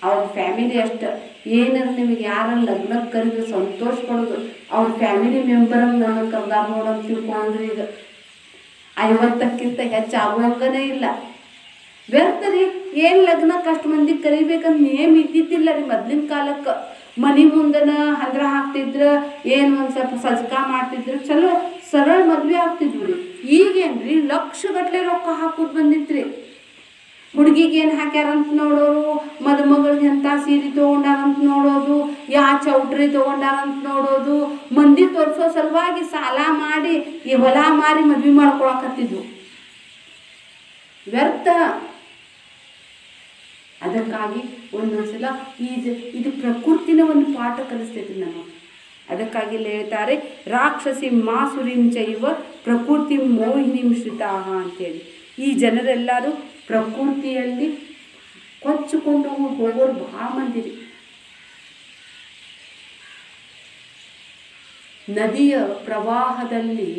Speaker 1: ಅವ್ರ ಫ್ಯಾಮಿಲಿ ಅಷ್ಟು. ಏನಾರು ನಿಮಗೆ ಯಾರ ಲಗ್ನಕ್ಕೆ ಕರೆದು ಸಂತೋಷ ಪಡೋದು, ಅವ್ರ ಫ್ಯಾಮಿಲಿ ಮೆಂಬರಂಗೆ ನನಗೆ ಕರ್ದಾರ ನೋಡಂತ ತಿಳ್ಕೊಂಡ್ರಿ. ಈಗ 50ಕ್ಕಿಂತ ಹೆಚ್ಚು ಆಗುವಂಗನೇ ಇಲ್ಲ. ವ್ಯರ್ಥ ರೀ. ಏನು ಲಗ್ನಕ್ಕೆ ಅಷ್ಟು ಮಂದಿ ಕರಿಬೇಕಂತ ನೇಮ್ ಇದ್ದಿದ್ದಿಲ್ಲ ರೀ ಮೊದ್ಲಿನ ಕಾಲಕ್ಕೆ. ಮನೆ ಮುಂದನ ಹಂದ್ರ ಹಾಕ್ತಿದ್ರು, ಏನು ಒಂದು ಸ್ವಲ್ಪ ಸಜ್ಕ ಮಾಡ್ತಿದ್ರು, ಚಲೋ ಸರಳ ಮದುವೆ ಆಗ್ತಿದ್ವು ರೀ. ಈಗೇನ್ರಿ ಲಕ್ಷಗಟ್ಟಲೆ ರೊಕ್ಕ ಹಾಕೋದು ಬಂದಿತ್ರಿ. ಹುಡುಗಿಗೆ ಏನು ಹಾಕ್ಯಾರಂತ ನೋಡೋರು, ಮದುಮಗಳಿಗೆ ಎಂಥ ಸೀರೆ ತೊಗೊಂಡಾರಂತ ನೋಡೋದು, ಚೌಟ್ರಿ ತೊಗೊಂಡಾರಂತ ನೋಡೋದು, ಮಂದಿ ತೋರಿಸೋ ಸಲುವಾಗಿ ಸಾಲ ಮಾಡಿ ಈ ಹೊಲ ಮಾರಿ ಮದುವೆ ಮಾಡ್ಕೊಳಕತ್ತಿದ್ವು. ವ್ಯರ್ಥ. ಅದಕ್ಕಾಗಿ ಒಂದೊಂದ್ಸಲ ಇದು ಪ್ರಕೃತಿನ ಒಂದು ಪಾಠ ಕಲಿಸ್ತೈತಿ ನಮಗೆ. ಅದಕ್ಕಾಗಿ ಇಲ್ಲಿ ಹೇಳ್ತಾರೆ, ರಾಕ್ಷಸಿ ಮಾಸುರಿಂ ಚೈವ ಪ್ರಕೃತಿ ಮೋಹಿನಿಂ ಶ್ರಿತಾಹ ಅಂತೇಳಿ. ಈ ಜನರೆಲ್ಲರೂ ಪ್ರಕೃತಿಯಲ್ಲಿ ಕೊಚ್ಚಿಕೊಂಡು ಹೋಗೋರು ಭಾಳ ಮಂದಿ ರೀ. ನದಿಯ ಪ್ರವಾಹದಲ್ಲಿ,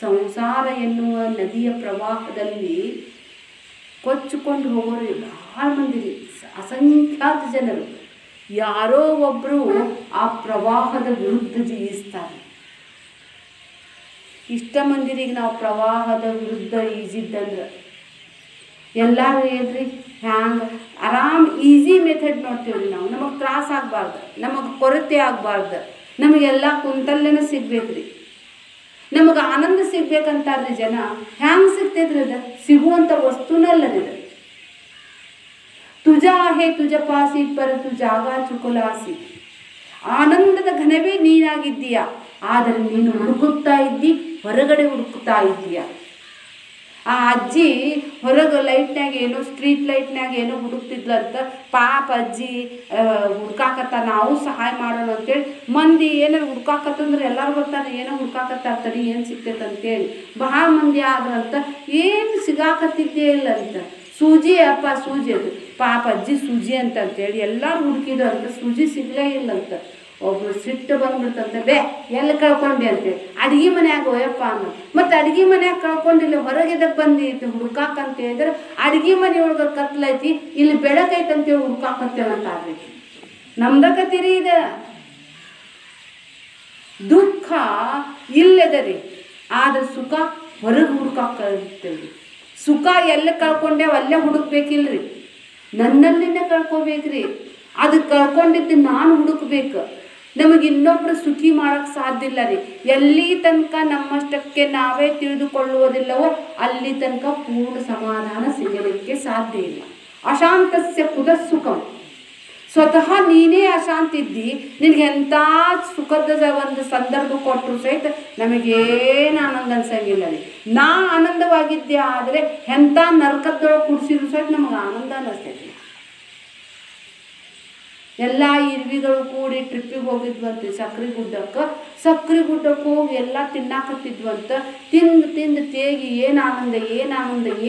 Speaker 1: ಸಂಸಾರ ಎನ್ನುವ ನದಿಯ ಪ್ರವಾಹದಲ್ಲಿ ಕೊಚ್ಚಿಕೊಂಡು ಹೋಗೋರು ಭಾಳ ಮಂದಿ ರೀ, ಅಸಂಖ್ಯಾತ ಜನರು. ಯಾರೋ ಒಬ್ಬರು ಆ ಪ್ರವಾಹದ ವಿರುದ್ಧ ಈಜ್ತಾರೆ. ಇಷ್ಟ ಮಂದಿರಿಗೆ ನಾವು ಪ್ರವಾಹದ ವಿರುದ್ಧ ಈಜಿದ್ದಂದ್ರೆ ಎಲ್ಲರೂ ಹೇಳ್ರಿ ಹ್ಯಾಂಗೆ ಆರಾಮ್ ಈಸಿ ಮೆಥಡ್ ನೋಡ್ತೀವ್ರಿ ನಾವು. ನಮಗೆ ತ್ರಾಸ ಆಗಬಾರ್ದು, ನಮಗೆ ಕೊರತೆ ಆಗಬಾರ್ದು, ನಮಗೆಲ್ಲ ಕುಂತಲ್ಲೇನೆ ಸಿಗ್ಬೇಕ್ರಿ, ನಮಗೆ ಆನಂದ ಸಿಗ್ಬೇಕಂತಾರ್ರಿ ಜನ. ಹ್ಯಾಂಗೆ ಸಿಗ್ತೈತ್ರಿ? ಅದು ಸಿಗುವಂಥ ವಸ್ತುನಲ್ಲರಿದೆ. ತುಜ ಹೇ ತುಜ ಪಾಸಿ ಪರತು ಜಾಗ ಚುಕುಲಾಸಿ. ಆನಂದದ ಘನವೇ ನೀನಾಗಿದ್ದೀಯ, ಆದರೆ ನೀನು ಹುಡುಕುತ್ತಾ ಇದ್ದಿ, ಹೊರಗಡೆ ಹುಡುಕುತ್ತಾ ಇದ್ದೀಯ. ಆ ಅಜ್ಜಿ ಹೊರಗೆ ಲೈಟ್ನಾಗ ಏನೋ ಸ್ಟ್ರೀಟ್ ಲೈಟ್ನಾಗ ಏನೋ ಹುಡುಕ್ತಿದ್ಲಂತ. ಪಾಪ ಅಜ್ಜಿ ಹುಡ್ಕಾಕತ್ತ, ನಾವು ಸಹಾಯ ಮಾಡೋಣ ಅಂತೇಳಿ ಮಂದಿ ಏನಾರು ಹುಡ್ಕಾಕತ್ತಂದ್ರೆ ಎಲ್ಲರೂ ಬರ್ತಾರೆ, ಏನೋ ಹುಡ್ಕಾಕತ್ತಾರ್ತಾರೆ, ಏನು ಸಿಗ್ತೈತೆ ಅಂತೇಳಿ ಭಾಳ ಮಂದಿ ಆದ್ರಂತ. ಏನು ಸಿಗಾಕತ್ತಿದ್ದೇ ಇಲ್ಲ ಅಂತ. ಸೂಜಿ ಅಪ್ಪ ಸೂಜಿ ಅದು, ಪಾಪ ಅಜ್ಜಿ ಸೂಜಿ ಅಂತೇಳಿ ಎಲ್ಲರೂ ಹುಡುಕಿದ್ರು ಅಂತ, ಸೂಜಿ ಸಿಗಲೇ ಇಲ್ಲಂತ. ಒಬ್ರು ಸಿಟ್ಟು ಬಂದ್ಬಿಡ್ತಂತೆ, ಬೇ ಎಲ್ಲಿ ಕಳ್ಕೊಂಡೆ ಅಂತೇಳಿ. ಅಡುಗೆ ಮನ್ಯಾಗ ಹೋಯಪ್ಪ ಅನ್ನೋ. ಮತ್ತು ಅಡುಗೆ ಮನ್ಯಾಗ ಕಳ್ಕೊಂಡಿಲ್ಲ, ಹೊರಗಿದಕ್ಕೆ ಬಂದಿತ್ತು ಹುಡ್ಕಾಕಂತ ಹೇಳಿದ್ರೆ, ಅಡುಗೆ ಮನೆ ಒಳಗೆ ಕತ್ಲೈತಿ, ಇಲ್ಲಿ ಬೆಳಕೈತೆ ಅಂತೇಳಿ ಹುಡ್ಕಾಕತ್ತೇವಂತ ಆಗ್ಬೇಕು. ನಮ್ದ ಕತೀರಿ ಇದೆ. ದುಃಖ ಇಲ್ಲದ ರೀ, ಆದ್ರೆ ಸುಖ ಹೊರಗೆ ಹುಡ್ಕಾಕತ್ತೇವ್ರಿ. ಸುಖ ಎಲ್ಲ ಕಳ್ಕೊಂಡೇವು ಅಲ್ಲೇ ಹುಡುಕ್ಬೇಕಿಲ್ರಿ, ನನ್ನಲ್ಲಿನೇ ಕಳ್ಕೊಬೇಕ್ರಿ. ಅದು ಕಳ್ಕೊಂಡಿದ್ದು ನಾನು ಹುಡುಕ್ಬೇಕು. ನಮಗೆ ಇನ್ನೊಬ್ಬರು ಸುಖಿ ಮಾಡೋಕ್ಕೆ ಸಾಧ್ಯ ಇಲ್ಲ ರೀ. ಎಲ್ಲಿ ತನಕ ನಮ್ಮಷ್ಟಕ್ಕೆ ನಾವೇ ತಿಳಿದುಕೊಳ್ಳುವುದಿಲ್ಲವೋ ಅಲ್ಲಿ ತನಕ ಪೂರ್ಣ ಸಮಾಧಾನ ಸಿಗಲಿಕ್ಕೆ ಸಾಧ್ಯ ಇಲ್ಲ. ಅಶಾಂತಸ್ಯ ಕುತಃ ಸುಖಂ. ಸ್ವತಃ ನೀನೇ ಅಶಾಂತಿ ಇದ್ದಿ, ನಿನಗೆ ಎಂಥ ಸುಖದ ಒಂದು ಸಂದರ್ಭ ಕೊಟ್ಟರು ಸಹಿತ ನಮಗೇನು ಆನಂದ ಅನ್ಸಂಗಿಲ್ಲ ರೀ. ನಾ ಆನಂದವಾಗಿದ್ದೆ ಆದರೆ ಎಂಥ ನರಕದೊಳಗೆ ಕುಡಿಸಿದ್ರು ಸಹಿತ ನಮಗೆ ಆನಂದ ಅನ್ನಿಸ್ತೈತಿ. ಎಲ್ಲ ಇರ್ವಿಗಳು ಕೂಡಿ ಟ್ರಿಪ್ಪಿಗೆ ಹೋಗಿದ್ವಂತೆ ಸಕ್ರೆ ಗುಡ್ಡಕ್ಕೆ. ಸಕ್ರೆ ಗುಡ್ಡಕ್ಕೆ ಹೋಗಿ ಎಲ್ಲ ತಿನ್ನಾಕತ್ತಿದ್ವಂತ. ತಿಂದು ತೇಗಿ ಏನು ಆನಂದ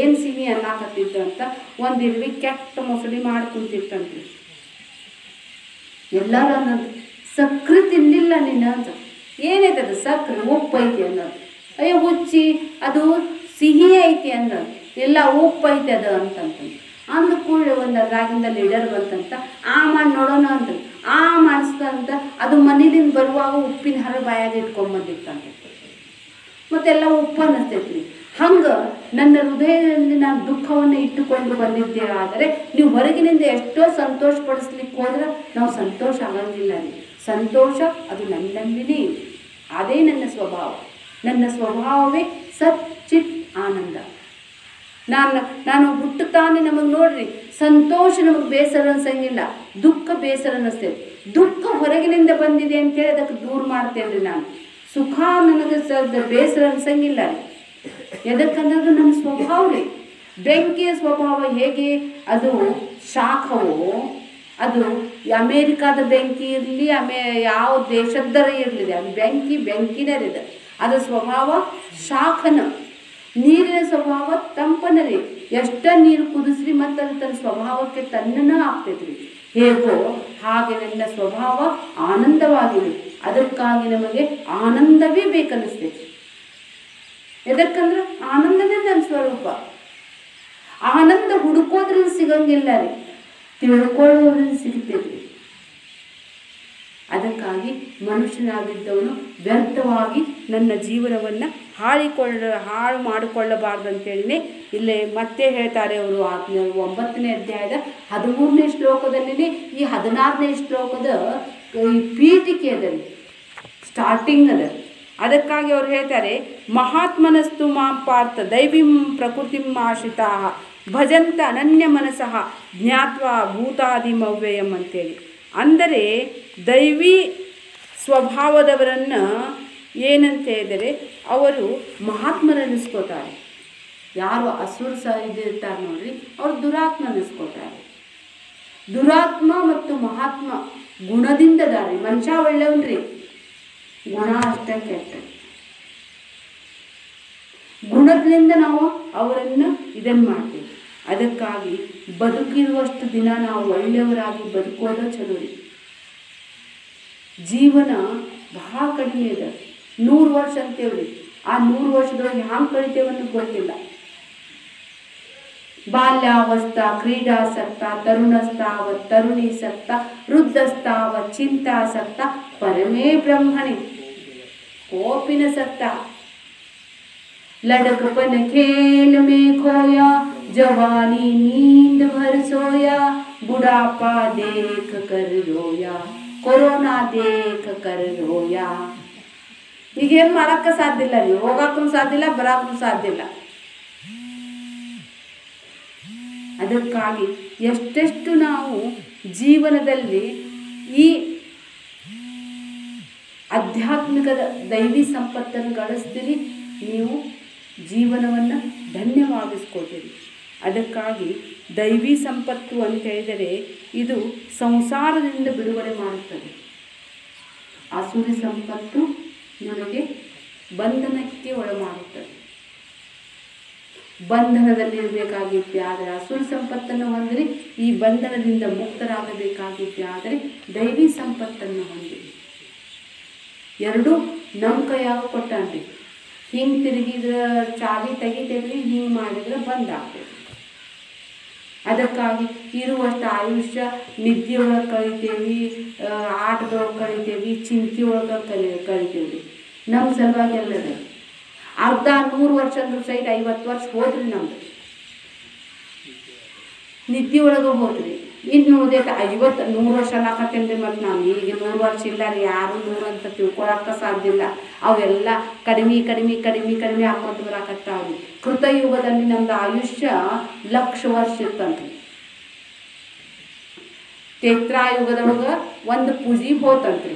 Speaker 1: ಏನು ಸಿಹಿ ಅನ್ನಕತ್ತಿದ್ವಂತ. ಒಂದು ಇರ್ವಿ ಕೆಟ್ಟ ಮೊಸಳಿ ಮಾಡಿ ಕುಂತಿತ್ತಂತ್ರಿ. ಎಲ್ಲರೂ ಅನ್ನೋದು ಸಕ್ರೆ ತಿನ್ನಲಿಲ್ಲ ನೀನು ಅಂತ. ಏನೈತದ ಸಕ್ರೆ ಉಪ್ಪು ಐತಿ ಅನ್ನೋದು. ಅಯ್ಯೋ ಹುಚ್ಚಿ ಅದು ಸಿಹಿ ಐತಿ ಅನ್ನೋದು. ಇಲ್ಲ ಉಪ್ಪು ಐತಿ ಅದು ಅಂತಂತ ಅಂದ ಕೂಡಲೇ ಒಂದು ಅದ್ರಾಗಿಂದ ಲೀಡರ್ ಬಂತಂತ. ಆ ಮಾಡಿ ನೋಡೋಣ ಅಂತ ಆ ಮಾಡಿಸ್ತಂತ. ಅದು ಮನೇಲಿಂದ ಬರುವಾಗ ಉಪ್ಪಿನ ಹರ ಬಾಯಾಗ ಇಟ್ಕೊಂಬಂದಿತ್ತಂತ. ಮತ್ತೆಲ್ಲ ಉಪ್ಪು ಅನ್ನಿಸ್ತೈತ್ರಿ. ಹಂಗೆ ನನ್ನ ಹೃದಯದಲ್ಲಿ ನಾನು ದುಃಖವನ್ನು ಇಟ್ಟುಕೊಂಡು ಬಂದಿದ್ದೆ. ಆದರೆ ನೀವು ಹೊರಗಿನಿಂದ ಎಷ್ಟೋ ಸಂತೋಷ ಪಡಿಸ್ಲಿಕ್ಕೆ ಹೋದ್ರೆ ನಾವು ಸಂತೋಷ ಆಗಂಗಿಲ್ಲ ರೀ. ಸಂತೋಷ ಅದು ನನ್ನಲ್ಲಿನೇ ಇದೆ. ಅದೇ ನನ್ನ ಸ್ವಭಾವ. ನನ್ನ ಸ್ವಭಾವವೇ ಸಚ್ಚಿತ್ ಆನಂದ. ನಾನು ಹುಟ್ಟುತ್ತಾನೆ ನಮಗೆ ನೋಡ್ರಿ, ಸಂತೋಷ ನಮಗೆ ಬೇಸರ ಅನ್ಸಂಗಿಲ್ಲ, ದುಃಖ ಬೇಸರ ಅನ್ನಿಸ್ತೈತಿ. ದುಃಖ ಹೊರಗಿನಿಂದ ಬಂದಿದೆ ಅಂತೇಳಿ ಅದಕ್ಕೆ ದೂರ ಮಾಡ್ತೇನೆ ರೀ ನಾನು. ಸುಖ ನನಗೆ ಬೇಸರ ಅನ್ಸಂಗಿಲ್ಲ ರೀ. ಎದಕ್ಕಂದ್ರೆ ಅದು ನನ್ನ ಸ್ವಭಾವ ರೀ. ಬೆಂಕಿಯ ಸ್ವಭಾವ ಹೇಗೆ ಅದು ಶಾಖವೋ, ಅದು ಅಮೇರಿಕಾದ ಬೆಂಕಿ ಇರಲಿ ಯಾವ ದೇಶದ್ದರ ಇರಲಿ, ಅದು ಬೆಂಕಿನೇ ರೀ. ಅದರ ಸ್ವಭಾವ ಶಾಖನ. ನೀರಿನ ಸ್ವಭಾವ ತಂಪನ ರೀ. ಎಷ್ಟ ನೀರು ಕುದಿಸ್ರಿ ಮತ್ತು ಅದು ತನ್ನ ಸ್ವಭಾವಕ್ಕೆ ತನ್ನನ್ನು ಆಗ್ತೈತ್ರಿ. ಹೇಗೋ ಹಾಗೆ ನನ್ನ ಸ್ವಭಾವ ಆನಂದವಾಗಿದೆ. ಅದಕ್ಕಾಗಿ ನಮಗೆ ಆನಂದವೇ ಬೇಕನ್ನಿಸ್ತೈತಿ. ಎದಕ್ಕಂದ್ರೆ ಆನಂದನೇ ನನ್ನ ಸ್ವರೂಪ. ಆನಂದ ಹುಡುಕೋದ್ರಿಂದ ಸಿಗಂಗಿಲ್ಲ ರೀ, ತಿಳ್ಕೊಳ್ಳೋದ್ರಿಂದ ಸಿಗ್ತೈತಿ. ಅದಕ್ಕಾಗಿ ಮನುಷ್ಯನಾಗಿದ್ದವನು ವ್ಯರ್ಥವಾಗಿ ನನ್ನ ಜೀವನವನ್ನು ಹಾಳು ಮಾಡಿಕೊಳ್ಳಬಾರ್ದಂತೇಳಿನೇ ಇಲ್ಲೇ ಮತ್ತೆ ಹೇಳ್ತಾರೆ ಅವರು. 9ನೇ ಅಧ್ಯಾಯದ 13ನೇ ಶ್ಲೋಕದಲ್ಲಿ ಈ 16ನೇ ಶ್ಲೋಕದ ಈ ಪೀಠಿಕೆ ಅದಲ್ಲಿ ಸ್ಟಾರ್ಟಿಂಗ್ ಅದ. ಅದಕ್ಕಾಗಿ ಅವ್ರು ಹೇಳ್ತಾರೆ, ಮಹಾತ್ಮನಸ್ತು ಮಾಂ ಪಾರ್ಥ ದೈವೀಂ ಪ್ರಕೃತಿಂ ಆಶ್ರಿತಾ ಭಜಂತ ಅನನ್ಯ ಮನಸಃ ಜ್ಞಾತ್ವಾ ಭೂತಾದಿಮವ್ಯಯಂ ಅಂತೇಳಿ. ಅಂದರೆ ದೈವಿ ಸ್ವಭಾವದವರನ್ನು ಏನಂತ ಹೇಳಿದರೆ ಅವರು ಮಹಾತ್ಮರನ್ನಿಸ್ಕೋತಾರೆ. ಯಾರು ಅಸುರ ಇದಿರ್ತಾರೆ ನೋಡ್ರಿ, ಅವ್ರು ದುರಾತ್ಮ ಅನ್ನಿಸ್ಕೋತಾರೆ. ದುರಾತ್ಮ ಮತ್ತು ಮಹಾತ್ಮ ಗುಣದಿಂದ ದಾರಿ. ಮನುಷ್ಯ ಒಳ್ಳೆಯವನ್ರಿ, ಗುಣ ಅಷ್ಟೇ ಕೆಟ್ಟ. ಗುಣದಿಂದ ನಾವು ಅವರನ್ನು ಇದನ್ನು ಮಾಡ್ತೀವಿ. ಅದಕ್ಕಾಗಿ ಬದುಕಿರುವಷ್ಟು ದಿನ ನಾವು ಒಳ್ಳೆಯವರಾಗಿ ಬದುಕೋದು ಚಲೋ ರೀ. ಜೀವನ ಬಹಳ ಕಡಿಮೆ ಇದೆ. 100 ವರ್ಷ ಅಂತೇವ್ರಿ. ಆ 100 ವರ್ಷದೊಳಗೆ ಹ್ಯಾಂಗೆ ಕಳಿತೇವನ್ನೋ ಗೊತ್ತಿಲ್ಲ. ಬಾಲ್ಯಾವಸ್ಥಾ ಕ್ರೀಡಾಸಕ್ತ ತರುಣಸ್ತಾವತ್ ತರುಣೀಸಕ್ತ ವೃದ್ಧಸ್ತಾವತ್ ಚಿಂತಾಸಕ್ತ ಪರಮೇ ಬ್ರಹ್ಮಣಿ ಕೋಪಿನ ಸಕ್ತ. लड़कपन खेल में खोया जवानी नींद भर सोया बुढ़ापा देख कर रोया कोरोना देख कर रोया. ಈಗೇನು ಮಾಡೋಕ್ಕೆ ಸಾಧ್ಯ ಇಲ್ಲ ರೀ. ಹೋಗೋಕ್ಕೂ ಸಾಧ್ಯ ಇಲ್ಲ, ಬರೋಕ್ಕೂ ಸಾಧ್ಯ ಇಲ್ಲ. ಅದಕ್ಕಾಗಿ ಎಷ್ಟೆಷ್ಟು ನಾವು ಜೀವನದಲ್ಲಿ ಈ ಆಧ್ಯಾತ್ಮಿಕದ ದೈವಿ ಸಂಪತ್ತನ್ನು ಗಳಿಸ್ತೀರಿ, ನೀವು ಜೀವನವನ್ನು ಧನ್ಯವಾಗಿಸ್ಕೋತೀರಿ. ಅದಕ್ಕಾಗಿ ದೈವಿ ಸಂಪತ್ತು ಅಂತ ಹೇಳಿದರೆ ಇದು ಸಂಸಾರದಿಂದ ಬಿಡುಗಡೆ ಮಾಡುತ್ತದೆ. ಆಸುರಿ ಸಂಪತ್ತು ನಮಗೆ ಬಂಧನಕ್ಕೆ ಒಳಮಾಡುತ್ತದೆ. ಬಂಧನದಲ್ಲಿರಬೇಕಾಗಿದ್ದೆ ಆದರೆ ಆಸುರಿ ಸಂಪತ್ತನ್ನು ಹೊಂದಿರಿ. ಈ ಬಂಧನದಿಂದ ಮುಕ್ತರಾಗಬೇಕಾಗಿದ್ದೆ ಆದರೆ ದೈವಿ ಸಂಪತ್ತನ್ನು ಹೊಂದಿರಿ. ಎರಡೂ ನಮ್ಮ ಕೈಯಾಗ ಕೊಟ್ಟಾನ್ರಿ. ಹಿಂಗೆ ತಿರುಗಿದ್ರೆ ಚಾವಿ ತೆಗಿತೇವ್ರಿ, ಹಿಂಗೆ ಮಾಡಿದ್ರೆ ಬಂದಾಗ್ತೈತಿ. ಅದಕ್ಕಾಗಿ ಇರುವಷ್ಟು ಆಯುಷ್ಯ ನಿದ್ದೆಯೊಳಗೆ ಕಳಿತೇವಿ, ಆಟದೊಳಗೆ ಕಳಿತೇವಿ, ಚಿಂತೆಯೊಳಗೆ ಕಳಿತೇವ್ರಿ. ನಮ್ಮ ಸಲುವಾಗಿ ಎಲ್ಲದ ಅರ್ಧ 100 ವರ್ಷ ಅಂದ್ರೂ ಸಹಿತ 50 ವರ್ಷ ಹೋದ್ರಿ. ನಮ್ದು ನಿದ್ದೆಯೊಳಗೆ ಹೋದ್ರಿ. ಇನ್ನು ಉಳಿದೈತೆ 50 100 ವರ್ಷ ಅನ್ನಕತ್ತೇನ್ರಿ. ಮತ್ತು ನಾನು ಈಗ 100 ವರ್ಷ ಇಲ್ಲ ರೀ, ಯಾರು 100 ಅಂತ ತಿಳ್ಕೊಳಕ್ಕೆ ಸಾಧ್ಯ ಇಲ್ಲ. ಅವೆಲ್ಲ ಕಡಿಮೆ ಕಡಿಮೆ ಕಡಿಮೆ ಕಡಿಮೆ ಹಾಕೊಂತ ಬರಾಕತ್ತಾವ್ರಿ. ಕೃತಯುಗದಲ್ಲಿ ನಮ್ದು ಆಯುಷ್ಯ 1,00,000 ವರ್ಷ ಇರ್ತಂತ್ರಿ. ತ್ರೇತಾಯುಗದೊಳಗೆ 1 ಪೂಜೆ ಹೋತಂತ್ರಿ,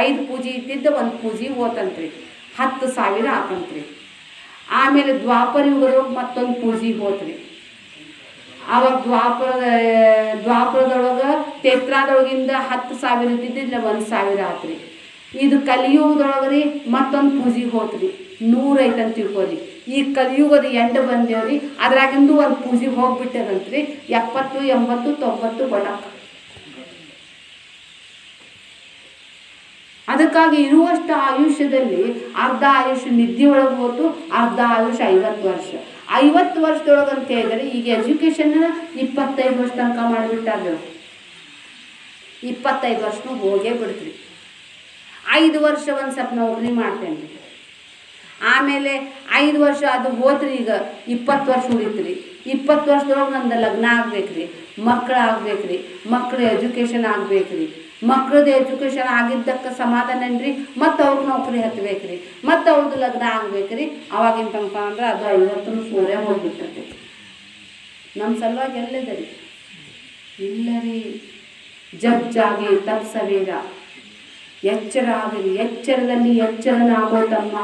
Speaker 1: 5 ಪೂಜೆ ಇದ್ದಿದ್ದು 1 ಪೂಜೆ ಹೋತಂತ್ರಿ, 10,000 ಆಕಂತ್ರಿ. ಆಮೇಲೆ ದ್ವಾಪರ ಯುಗದೊಳಗೆ ಮತ್ತೊಂದು ಪೂಜೆ ಹೋತ್ರಿ. ಆವಾಗ ದ್ವಾಪರದೊಳಗೆ ತ್ರೇತಾದೊಳಗಿಂದ 10,000 ಇದ್ದಿದ್ದಿಲ್ಲ 1,000 ಆತ್ರಿ. ಇದು ಕಲಿಯುಗದೊಳಗೆ ರೀ ಮತ್ತೊಂದು ಪೂಜೆ ಹೋತ್ರಿ, 100 ಐತಂತ ತಿಳ್ಕೊರಿ. ಈ ಕಲಿಯುಗದ ಎಂಡ್ ಬಂದೇವ್ರಿ, ಅದ್ರಾಗಿಂದು 1 ಪೂಜೆ ಹೋಗ್ಬಿಟ್ಟದಂತ್ರಿ. 70 80 90 ಬಡಕ್. ಅದಕ್ಕಾಗಿ ಇರುವಷ್ಟು ಆಯುಷ್ಯದಲ್ಲಿ ಅರ್ಧ ಆಯುಷ್ಯ ನಿದ್ದೆ ಒಳಗೆ ಹೋತು, ಅರ್ಧ ಆಯುಷ್ಯ 50 ವರ್ಷ. 50 ವರ್ಷದೊಳಗೆ ಅಂತ ಹೇಳಿದರೆ ಈಗ ಎಜುಕೇಷನ್ 25 ವರ್ಷ ತನಕ ಮಾಡಿಬಿಟ್ಟಾರ. 25 ವರ್ಷನೂ ಹೋಗೇ ಬಿಡ್ತೀರಿ. 5 ವರ್ಷ ಒಂದು ಸ್ವಲ್ಪ ನೌಕರಿ ಮಾಡ್ತೇನೆ ರೀ. ಆಮೇಲೆ 5 ವರ್ಷ ಅದು ಹೋತ್ರಿ. ಈಗ 20 ವರ್ಷ ಉಳಿತ್ರಿ. 20 ವರ್ಷದೊಳಗೆ ನಂದು ಲಗ್ನ ಆಗ್ಬೇಕ್ರಿ, ಮಕ್ಕಳು ಆಗ್ಬೇಕ್ರಿ, ಮಕ್ಕಳು ಎಜುಕೇಷನ್ ಆಗ್ಬೇಕ್ರಿ. ಮಕ್ಕಳದ್ದು ಎಜುಕೇಷನ್ ಆಗಿದ್ದಕ್ಕೆ ಸಮಾಧಾನ ಏನ್ರಿ, ಮತ್ತು ಅವ್ರಿಗೆ ನೌಕರಿ ಹತ್ಬೇಕ್ರಿ, ಮತ್ತು ಅವ್ರದ್ದು ಲಗ್ನ ಆಗ್ಬೇಕ್ರಿ. ಅವಾಗಿನ ತನಕ ಅಂದ್ರೆ ಅದು 50 ಸೂರ್ಯ ಹೋಗ್ಬಿಟ್ಟೈತಿ. ನಮ್ಮ ಸಲುವಾಗಿ ಎಲ್ಲಿದೆ ರೀ? ಇಲ್ಲ ರೀ. ಜಗ್ ಜಾಗೆ ತಪ್ ಸವೇರ, ಎಚ್ಚರ ಆಗಲಿ, ಎಚ್ಚರದಲ್ಲಿ ಎಚ್ಚರನಾಗೋ ತಮ್ಮ.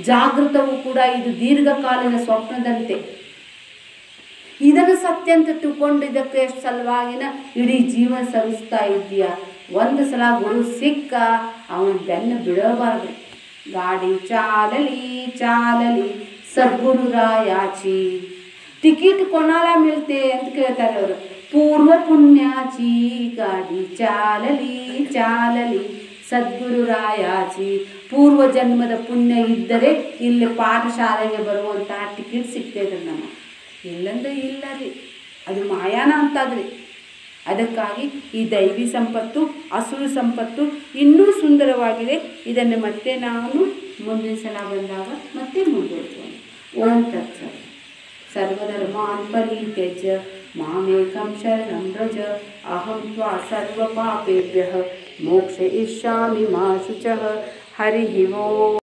Speaker 1: ಜಾಗೃತವೂ ಕೂಡ ಇದು ದೀರ್ಘಕಾಲದ ಸ್ವಪ್ನದಂತೆ. ಇದನ್ನು ಸತ್ಯ ಅಂತ ತಿಳ್ಕೊಂಡು ಇದಕ್ಕೆ ಎಷ್ಟು ಸಲುವಾಗಿನ ಇಡೀ ಜೀವನ ಸವಿಸ್ತಾ ಇದೆಯಾ. ಒಂದು ಸಲ ಗುರು ಸಿಕ್ಕ ಅವನ ಬೆನ್ನು ಬಿಡಬಾರ್ದು. ಗಾಡಿ ಚಾಲಲಿ ಚಾಲಲಿ ಸದ್ಗುರು ರಾಯಾಚಿ, ಟಿಕೆಟ್ ಕೊನಾಲ ಮಿಲ್ತೆ ಅಂತ ಕೇಳ್ತಾರೆ ಅವರು. ಪೂರ್ವ ಪುಣ್ಯಾಚಿ ಗಾಡಿ ಚಾಲಲಿ ಚಾಲಲಿ ಸದ್ಗುರು ರಾಯಾಚಿ. ಪೂರ್ವ ಜನ್ಮದ ಪುಣ್ಯ ಇದ್ದರೆ ಇಲ್ಲಿ ಪಾಠಶಾಲೆಗೆ ಬರುವಂತಹ ಟಿಕೆಟ್ ಸಿಗ್ತೈತೆ ನಮ್ಮ. ಇಲ್ಲಂದ್ರೆ ಇಲ್ಲ ರೀ, ಅದು ಮಾಯಾನ ಅಂತಾದ್ರಿ. ಅದಕ್ಕಾಗಿ ಈ ದೈವಿ ಸಂಪತ್ತು, ಅಸುರ ಸಂಪತ್ತು ಇನ್ನೂ ಸುಂದರವಾಗಿದೆ. ಇದನ್ನು ಮತ್ತೆ ನಾನು ಮುಂದಿನ ಸಲ ಬಂದಾಗ ಮತ್ತೆ ಮುಂದುವರಿಸೋಣ. ಓಂ ತತ್ಸತ್. ಸರ್ವಧರ್ಮಾನ್ ಪರಿತ್ಯಜ್ಯ ಮಾಮೇಕಂ ಶರಣಂ ವ್ರಜ, ಅಹಂ ತ್ವಾ ಸರ್ವ ಪಾಪೇಭ್ಯಃ ಮೋಕ್ಷಯಿಷ್ಯಾಮಿ ಮಾ ಶುಚಃ. ಹರಿ ಓಂ.